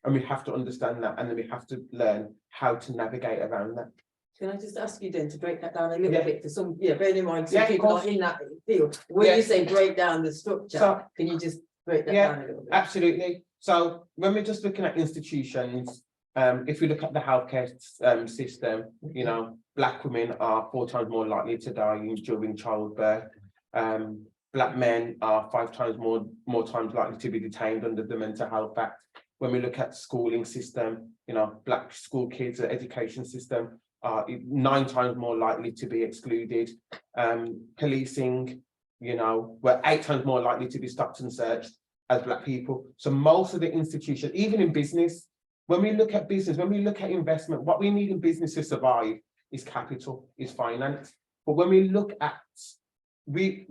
And we have to understand that, and then we have to learn how to navigate around that. Can I just ask you then to break that down a little Yeah. bit for some, bearing in mind, some Yeah, of people course. not in that field. When Yeah. you say break down the structure, So- can you just break that Yeah, down a little bit? Absolutely. So when we're just looking at institutions, if we look at the healthcare system, you know, black women are 4 times more likely to die during childbirth. Black men are 5 times more times likely to be detained under the Mental Health Act. When we look at schooling system, you know, black school kids, the education system are 9 times more likely to be excluded. Policing, you know, we're 8 times more likely to be stopped and searched as black people. So most of the institutions, even in business, when we look at business, when we look at investment, what we need in business to survive is capital, is finance. But when we look at the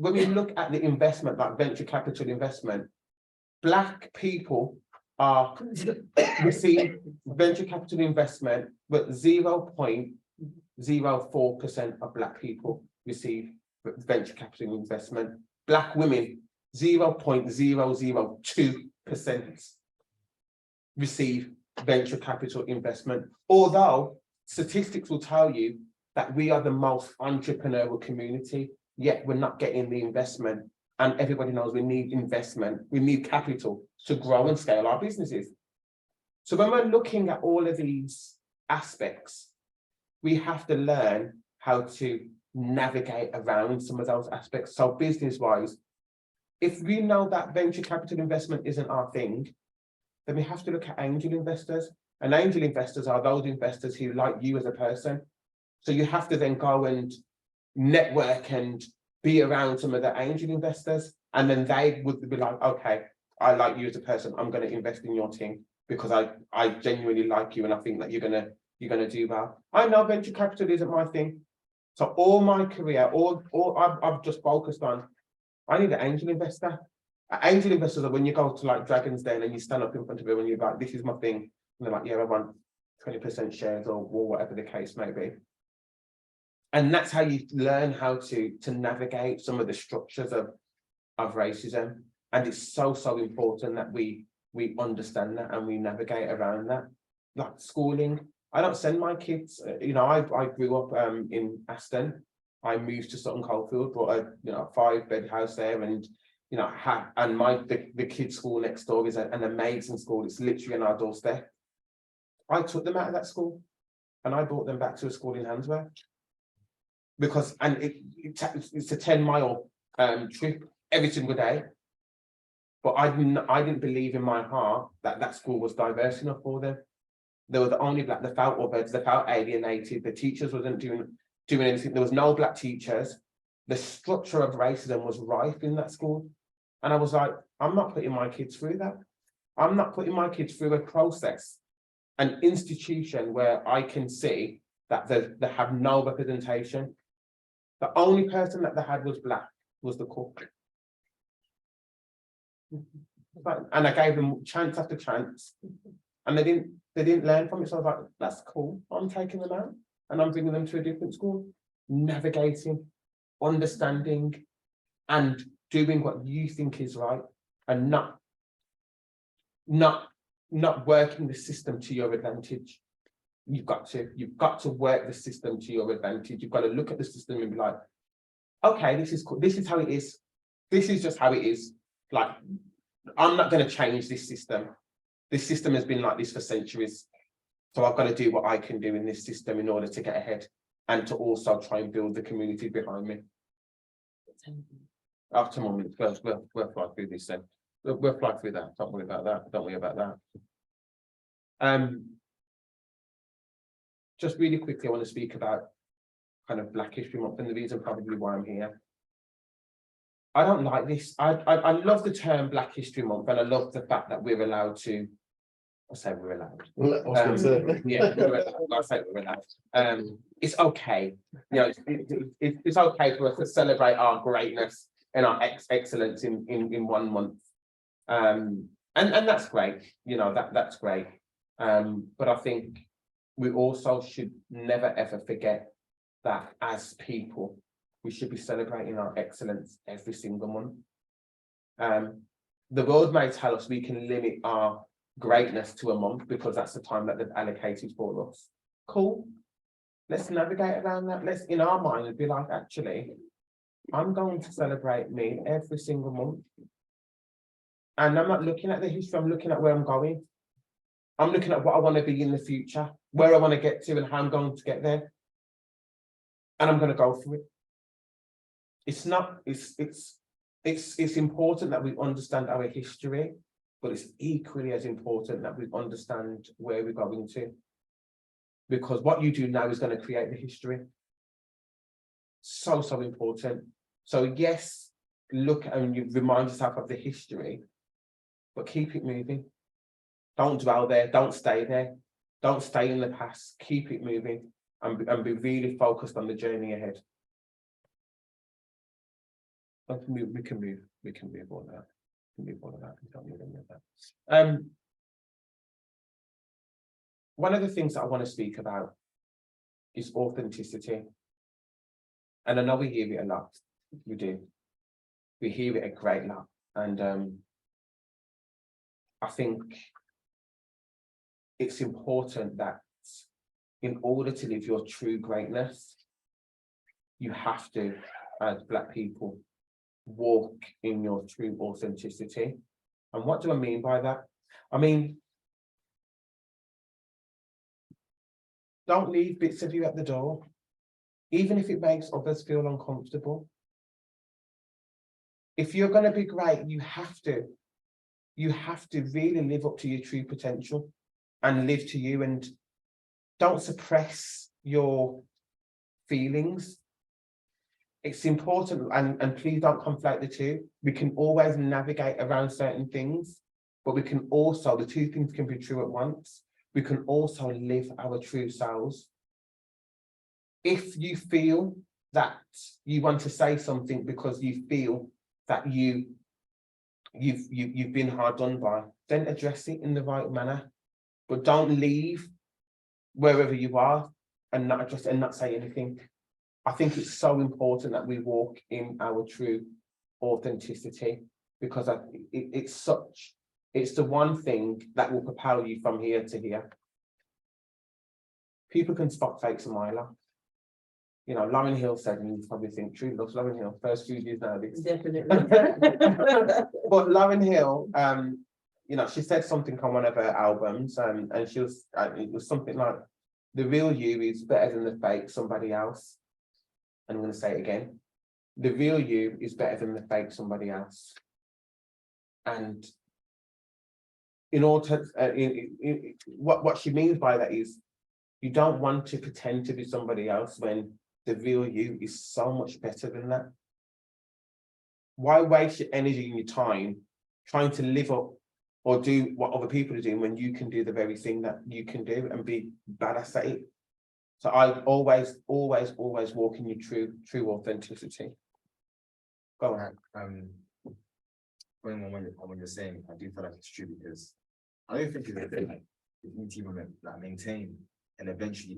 investment, like venture capital investment, black people are receive venture capital investment, but 0.04% of black people receive venture capital investment. Black women, 0.002% receive venture capital investment. Although statistics will tell you that we are the most entrepreneurial community, yet we're not getting the investment. And everybody knows we need investment, we need capital to grow and scale our businesses. So when we're looking at all of these aspects, we have to learn how to navigate around some of those aspects. So business-wise, if we know that venture capital investment isn't our thing, then we have to look at angel investors. And angel investors are those investors who like you as a person. So you have to then go and network and be around some of the angel investors. And then they would be like, okay, I like you as a person. I'm going to invest in your team because I genuinely like you and I think that you're gonna do well. I know venture capital isn't my thing. So all my career, all I've just focused on, I need an angel investor. Angel investors are when you go to like Dragon's Den and you stand up in front of them and you're like, this is my thing. And they're like, yeah, I want 20% shares or whatever the case may be. And that's how you learn how to navigate some of the structures of racism. And it's so important that we understand that and we navigate around that. Like schooling, I don't send my kids, you know, I grew up in Aston. I moved to Sutton Coldfield, brought a 5-bed house there, and you know, the kids' school next door is an amazing school. It's literally on our doorstep. I took them out of that school and I brought them back to a school in Handsworth. Because it's a 10-mile trip every single day. But I didn't believe in my heart that school was diverse enough for them. They were the only black, they felt othered, they felt alienated, the teachers wasn't doing anything, there was no black teachers. The structure of racism was rife in that school. And I was like, I'm not putting my kids through that. I'm not putting my kids through a process, an institution where I can see that they have no representation. The only person that they had was black, was the cook. And I gave them chance after chance, and they didn't learn from it. So I was like, that's cool. I'm taking them out and I'm bringing them to a different school, navigating, understanding, and doing what you think is right, and not working the system to your advantage. You've got to work the system to your advantage. You've got to look at the system and be like, okay, this is cool. This is how it is. This is just how it is. Like, I'm not going to change this system. This system has been like this for centuries. So I've got to do what I can do in this system in order to get ahead, and to also try and build the community behind me. After a moment, we'll fly through this then. We'll fly through that. Don't worry about that. Don't worry about that. Just really quickly, I want to speak about kind of Black History Month and the reason probably why I'm here. I don't like this. I love the term Black History Month, and I love the fact that we're allowed to. I say we're allowed. Yeah, I say we're allowed. It's okay. You know, it's okay for us to celebrate our greatness and our excellence in 1 month. And that's great. You know, that's great. But I think we also should never ever forget that as people, we should be celebrating our excellence every single month. The world may tell us we can limit our greatness to a month because that's the time that they've allocated for us. Cool. Let's navigate around that. Let's, in our mind, be like, actually, I'm going to celebrate me every single month. And I'm not looking at the history, I'm looking at where I'm going. I'm looking at what I want to be in the future, where I want to get to and how I'm going to get there. And I'm going to go for it. It's important that we understand our history, but it's equally as important that we understand where we're going to. Because what you do now is going to create the history. So important. So yes, look and you remind yourself of the history, but keep it moving. Don't dwell there, don't stay there. Don't stay in the past, keep it moving and be really focused on the journey ahead. We can move all that. We can move all of that. We don't need any of that. One of the things that I want to speak about is authenticity. And I know we hear it a lot. We do. We hear it a great lot. And I think it's important that in order to live your true greatness, you have to, as Black people, walk in your true authenticity. And what do I mean by that? I mean, don't leave bits of you at the door, even if it makes others feel uncomfortable. If you're going to be great, you have to really live up to your true potential and live to you, and don't suppress your feelings. It's important, and please don't conflate the two. We can always navigate around certain things, but we can also, the two things can be true at once. We can also live our true selves. If you feel that you want to say something because you feel that you've been hard done by, then address it in the right manner. But don't leave wherever you are and not address and not say anything. I think it's so important that we walk in our true authenticity, because it's the one thing that will propel you from here to here. People can spot fakes a mile off. You know, Lauryn Hill said, and you probably think, true loves Lauryn Hill, first few years nowadays. Definitely. But Lauryn Hill, you know, she said something on one of her albums, and she was, it was something like, the real you is better than the fake somebody else. And I'm going to say it again. The real you is better than the fake somebody else. And in order, what she means by that is, you don't want to pretend to be somebody else when the real you is so much better than that. Why waste your energy and your time trying to live up or do what other people are doing when you can do the very thing that you can do and be badass at it? So I always walk in your true authenticity. Go on. Going on when you're saying, I do feel like it's true because I don't think it's a thing like if you team like maintain and eventually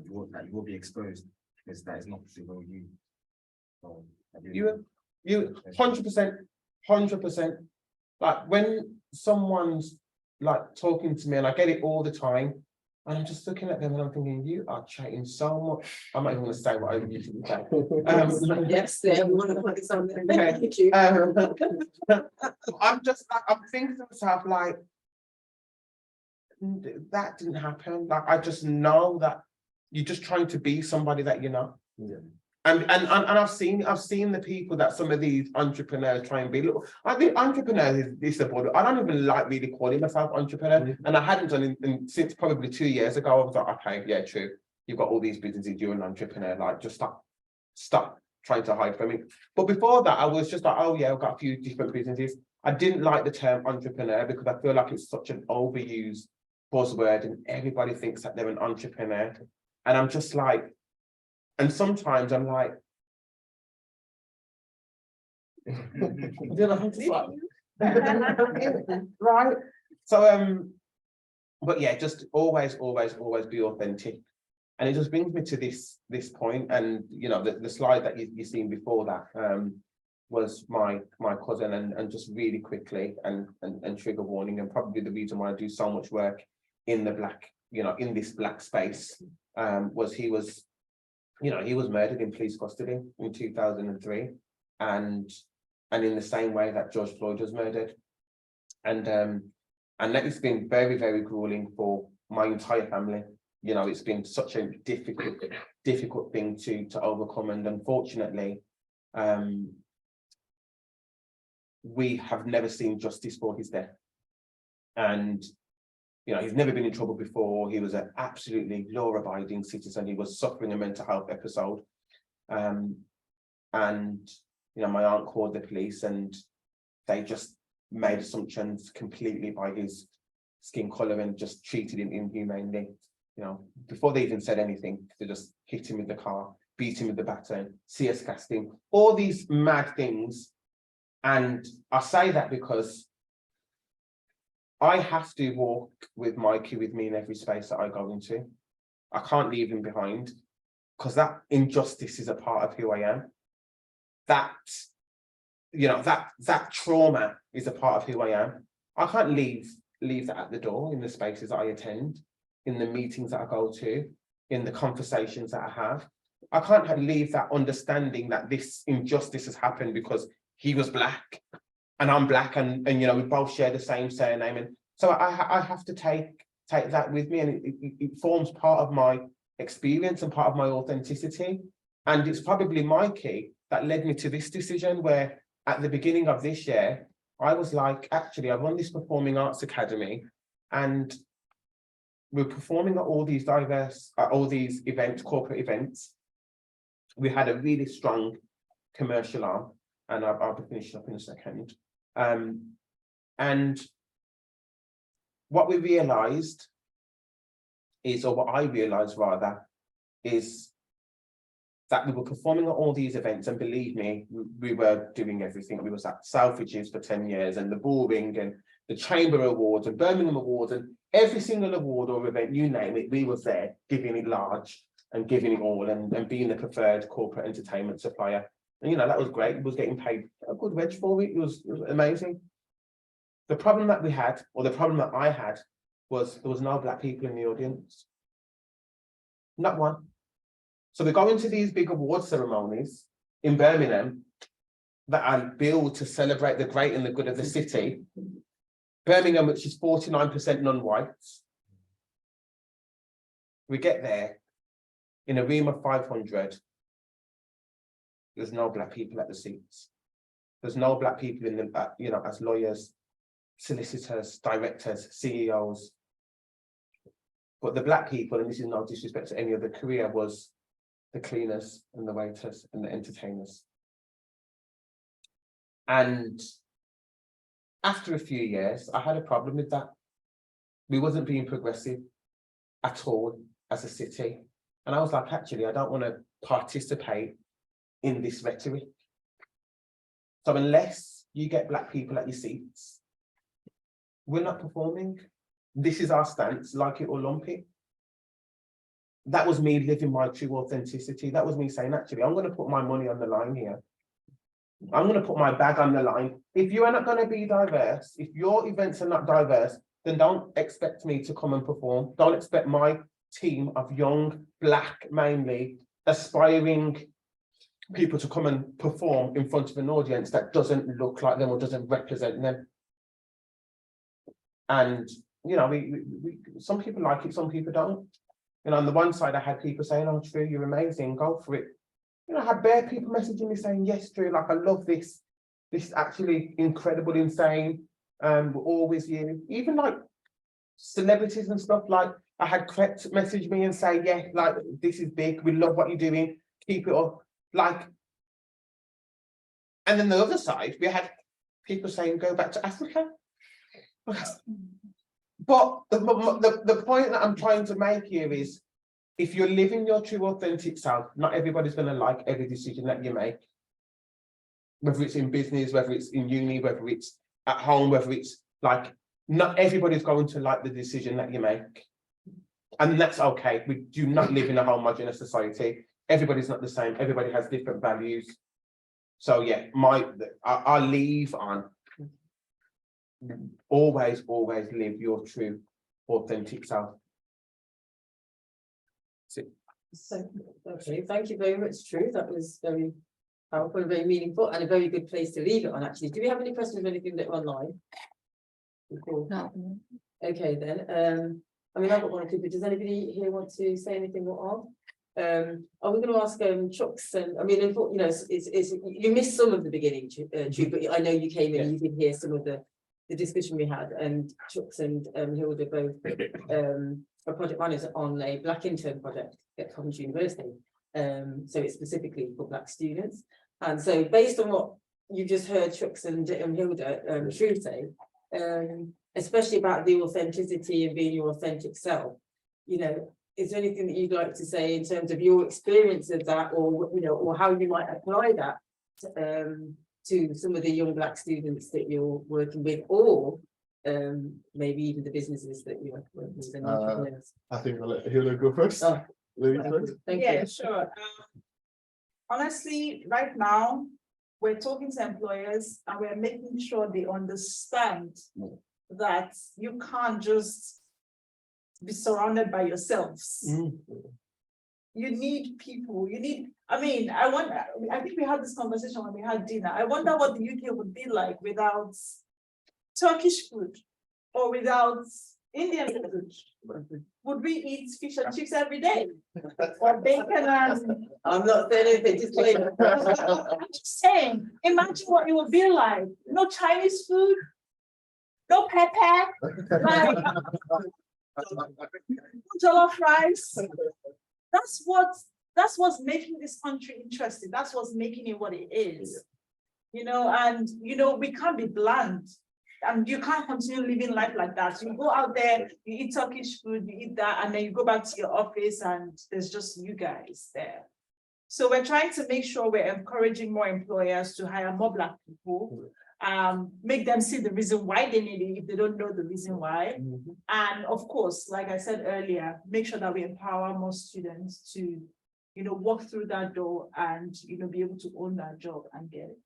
you will be exposed because that is not the real you. So, You 100%. Like when someone's like talking to me, and I get it all the time, and I'm just looking at them and I'm thinking, you are chatting so much. I'm not even going to say what I usually say. Yes, we want to put something. Okay. Thank you. I'm just like, I'm thinking to myself, like, that didn't happen. Like, I just know that you're just trying to be somebody that you're not. Yeah. And I've seen the people that some of these entrepreneurs try and be. Look, I think entrepreneurs is the border. I don't even like really calling myself entrepreneur, and I hadn't done it since probably 2 years ago. I was like, okay, yeah, true. You've got all these businesses. You're an entrepreneur. Like, just stop trying to hide from it. But before that, I was just like, oh yeah, I've got a few different businesses. I didn't like the term entrepreneur because I feel like it's such an overused buzzword, and everybody thinks that they're an entrepreneur, and I'm just like. And sometimes I'm like, right? So, but yeah, just always be authentic. And it just brings me to this point. And you know, the slide that you seen before that was my cousin, and just really quickly and trigger warning, and probably the reason why I do so much work in the black, you know, in this black space, was he was murdered in police custody in 2003, and in the same way that George Floyd was murdered, and that it's been very, very grueling for my entire family. You know, it's been such a difficult thing to overcome, and unfortunately, we have never seen justice for his death. And you know, he's never been in trouble before. He was an absolutely law-abiding citizen. He was suffering a mental health episode. And, you know, my aunt called the police and they just made assumptions completely by his skin color and just treated him inhumanely. You know, before they even said anything, they just hit him with the car, beat him with the baton, CS gassed him, all these mad things. And I say that because I have to walk with Mikey with me in every space that I go into. I can't leave him behind because that injustice is a part of who I am. That, you know, that trauma is a part of who I am. I can't leave that at the door in the spaces that I attend, in the meetings that I go to, in the conversations that I have. I can't leave that understanding that this injustice has happened because he was black. And I'm black, and you know, we both share the same surname, and so I have to take that with me, and it forms part of my experience and part of my authenticity. And it's probably Mikey that led me to this decision, where at the beginning of this year, I was like, actually, I run this performing arts academy, and we're performing at all these events, corporate events. We had a really strong commercial arm, and I'll be finishing up in a second. And what we realized is, or what I realized rather, is that we were performing at all these events, and believe me, we were doing everything. We was at Selfridges for 10 years, and the Bullring, and the Chamber Awards, and Birmingham Awards, and every single award or event, you name it, we was there, giving it large and giving it all, and being the preferred corporate entertainment supplier. And you know, that was great. It was getting paid a good wage for it. It was amazing. The problem that we had, or the problem that I had, was there was no black people in the audience. Not one. So we go into these big award ceremonies in Birmingham that are billed to celebrate the great and the good of the city. Birmingham, which is 49% non-whites. We get there in a room of 500. There's no black people at the seats. There's no black people in the, you know, as lawyers, solicitors, directors, CEOs. But the black people, and this is no disrespect to any other career, was the cleaners and the waiters and the entertainers. And after a few years, I had a problem with that. We wasn't being progressive at all as a city. And I was like, actually, I don't want to participate in this rhetoric. So unless you get black people at your seats, we're not performing. This is our stance, like it or lump it. That was me living my true authenticity. That was me saying, actually, I'm going to put my money on the line here. I'm going to put my bag on the line. If you are not going to be diverse, if your events are not diverse, then don't expect me to come and perform. Don't expect my team of young, black, mainly, aspiring people to come and perform in front of an audience that doesn't look like them or doesn't represent them. And you know, some people like it, some people don't. You know, on the one side, I had people saying, "Oh, Drew, you're amazing, go for it." You know, I had bare people messaging me saying, "Yes, Drew, like I love this. This is actually incredible, insane. We're always you." Even like celebrities and stuff. Like I had Crept message me and say, "Yeah, like this is big. We love what you're doing. Keep it up." Like, and then the other side, we had people saying, "Go back to Africa." But the point that I'm trying to make here is, if you're living your true authentic self, not everybody's going to like every decision that you make. Whether it's in business, whether it's in uni, whether it's at home, whether it's like, not everybody's going to like the decision that you make. And that's okay. We do not live in a homogeneous society. Everybody's not the same. Everybody has different values. So yeah, I'll leave on always live your true authentic self. Okay, thank you very much, Drew. That was very powerful, very meaningful, and a very good place to leave it on, actually. Do we have any questions or anything that are online? No. Okay, then. I mean, I've got one or two, but does anybody here want to say anything more on? I was going to ask Chucks, and I mean, you know, it's you missed some of the beginning, Drew, but I know you came in and you did hear some of the discussion we had, and Chucks and Hilda both are project managers on a Black Intern project at Coventry University. So it's specifically for Black students. And so based on what you just heard Chucks and Hilda Drew say, especially about the authenticity and being your authentic self, you know, is there anything that you'd like to say in terms of your experience of that, or you know, or how you might apply that to some of the young Black students that you're working with, or maybe even the businesses that you're working with and entrepreneurs? I think I'll let Hilda go first. Oh, Ladies first. thank Yeah, you. sure. Honestly, right now, we're talking to employers and we're making sure they understand that you can't just be surrounded by yourselves. You need people, I mean, I think we had this conversation when we had dinner. I wonder what the UK would be like without Turkish food or without Indian food. Would we eat fish and chips every day? Or bacon and... I'm not saying anything, just later. I'm just saying, imagine what it would be like. No Chinese food, no pepper, like, jollof rice. That's what's making this country interesting. That's what's making it what it is. You know, and you know, we can't be bland. And you can't continue living life like that. You go out there, you eat Turkish food, you eat that, and then you go back to your office and there's just you guys there. So we're trying to make sure we're encouraging more employers to hire more Black people, make them see the reason why they need it if they don't know the reason why. And of course, like I said earlier, make sure that we empower more students to, you know, walk through that door and, you know, be able to own that job and get it.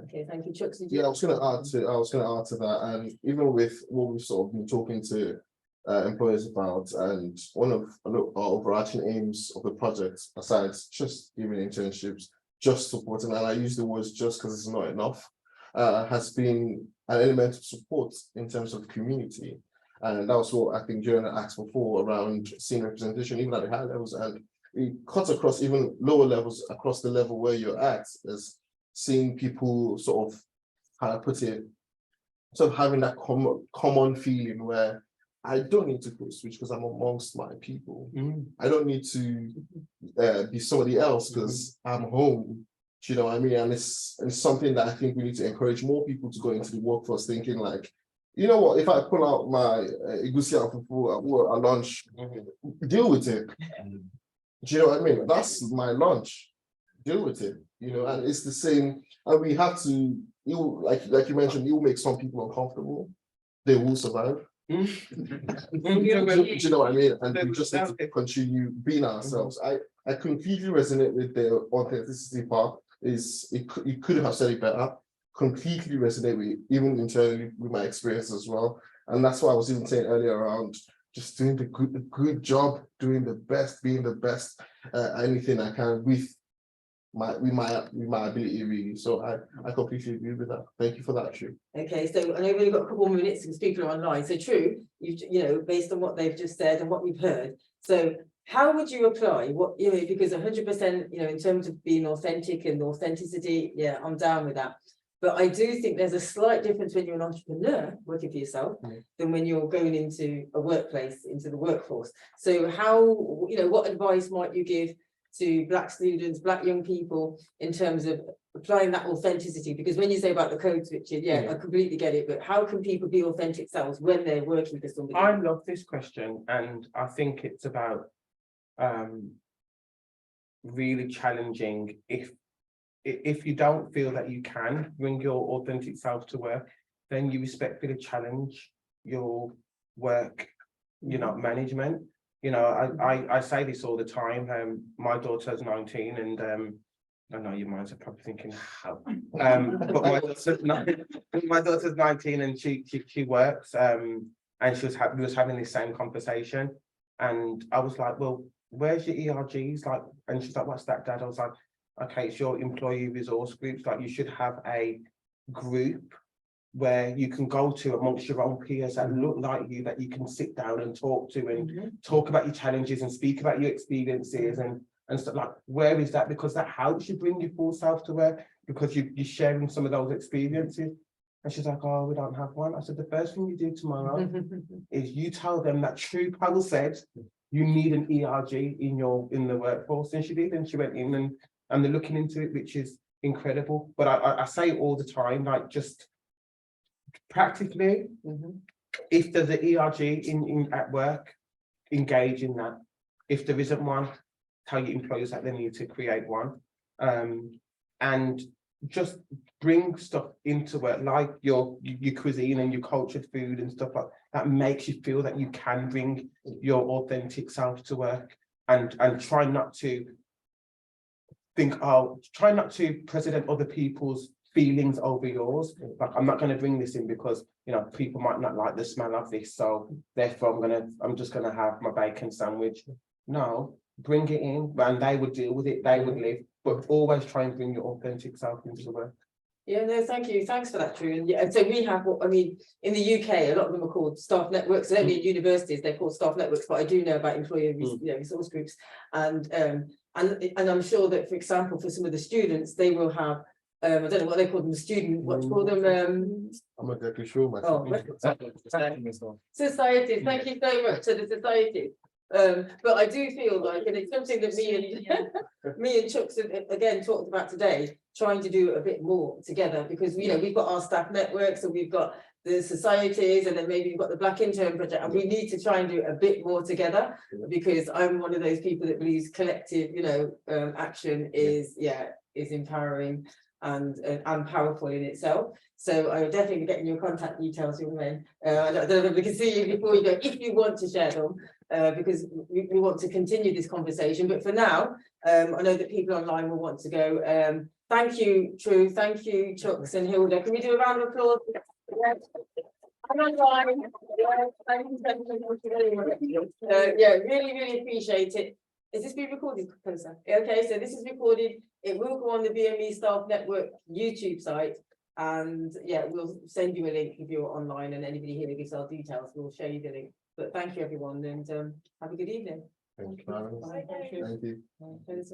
Okay, thank you, Chucks. Yeah, I was going to add to that, and even with what we've sort of been talking to employers about, and one of our overarching aims of the project, besides just giving internships, just supporting, and I use the words just because it's not enough, has been an element of support in terms of community. And that was what I think Joanna asked before around seeing representation, even at the high levels, and it cuts across even lower levels, across the level where you're at, as seeing people sort of, how I put it, sort of having that common feeling where I don't need to code switch because I'm amongst my people. I don't need to be somebody else because I'm home. Do you know what I mean? And it's something that I think we need to encourage more people to go into the workforce thinking like, you know what, if I pull out my egusi and fufu at lunch, deal with it. Do you know what I mean? That's my lunch. Deal with it. You know, and it's the same. And we have to, like you mentioned, it will make some people uncomfortable. They will survive. Do you know what I mean? And we just need to continue being ourselves. I completely resonate with the authenticity part. You couldn't have said it better. Completely resonate with, even internally with my experience as well. And that's what I was even saying earlier around just doing the good job, doing the best, being the best, anything I can with my ability really. So I completely agree with that. Thank you for that, True. Okay, so I know we've only got a couple more minutes because people are online. So True, you know, based on what they've just said and what we've heard. So how would you apply what, you know, because 100%, you know, in terms of being authentic and authenticity, yeah, I'm down with that. But I do think there's a slight difference when you're an entrepreneur working for yourself than when you're going into a workplace, into the workforce. So how, you know, what advice might you give to Black students, Black young people in terms of applying that authenticity? Because when you say about the code switching, I completely get it, but how can people be authentic selves when they're working for somebody? I love this question, and I think it's about really challenging if you don't feel that you can bring your authentic self to work, then you respectfully challenge your work, you know, management. You know, I say this all the time. My daughter's 19 and I know you might are probably thinking how, but my daughter's 19 and she works and we was having this same conversation, and I was like, well, where's your ERGs? Like, and she's like, what's that, Dad? I was like, okay, it's your employee resource groups. Like, you should have a group where you can go to amongst your own peers that look like you, that you can sit down and talk to and talk about your challenges and speak about your experiences and stuff. Like, where is that? Because that helps you bring your full self to work, because you're sharing some of those experiences. And she's like, oh, we don't have one. I said, the first thing you do tomorrow is you tell them that True Powell said you need an ERG in the workforce. And she did, and she went in and they're looking into it, which is incredible. But I say all the time, like, just practically, if there's an ERG in at work, engage in that. If there isn't one, tell your employees that they need to create one. And just bring stuff into work, like your cuisine and your cultured food and stuff like that makes you feel that you can bring your authentic self to work, and try not to think, oh, try not to president other people's feelings over yours. Like, I'm not going to bring this in because, you know, people might not like the smell of this, so therefore I'm just gonna have my bacon sandwich. No, bring it in, and they would deal with it, they would live, but always try and bring your authentic self into the work. Yeah, no, thank you. Thanks for that, True. And yeah, so we have, I mean, in the UK, a lot of them are called staff networks. So only in universities they're called staff networks, but I do know about employee resource groups, and I'm sure that, for example, for some of the students, they will have I don't know what they call them, what do you call them? I'm not exactly sure myself. Societies. Thank you so much to the society. But I do feel like, and it's something that me and Chucks again talked about today, trying to do a bit more together, because you know, we've got our staff networks and we've got the societies, and then maybe you've got the Black Intern Project, and we need to try and do a bit more together, because I'm one of those people that believes collective, you know, action is empowering and powerful in itself. So I will definitely be getting your contact details, young men. I don't know if we can see you before you go, if you want to share them, because we want to continue this conversation. But for now, I know that people online will want to go. Thank you, True. Thank you, Chucks and Hilda. Can we do a round of applause? Yeah. Yeah, really appreciate it. Is this being recorded, Professor? Okay, so this is recorded. It will go on the BME Staff Network YouTube site, and yeah, we'll send you a link if you're online, and anybody here who gives our details, we'll show you the link. But thank you, everyone, and have a good evening. Thank you. Thank you.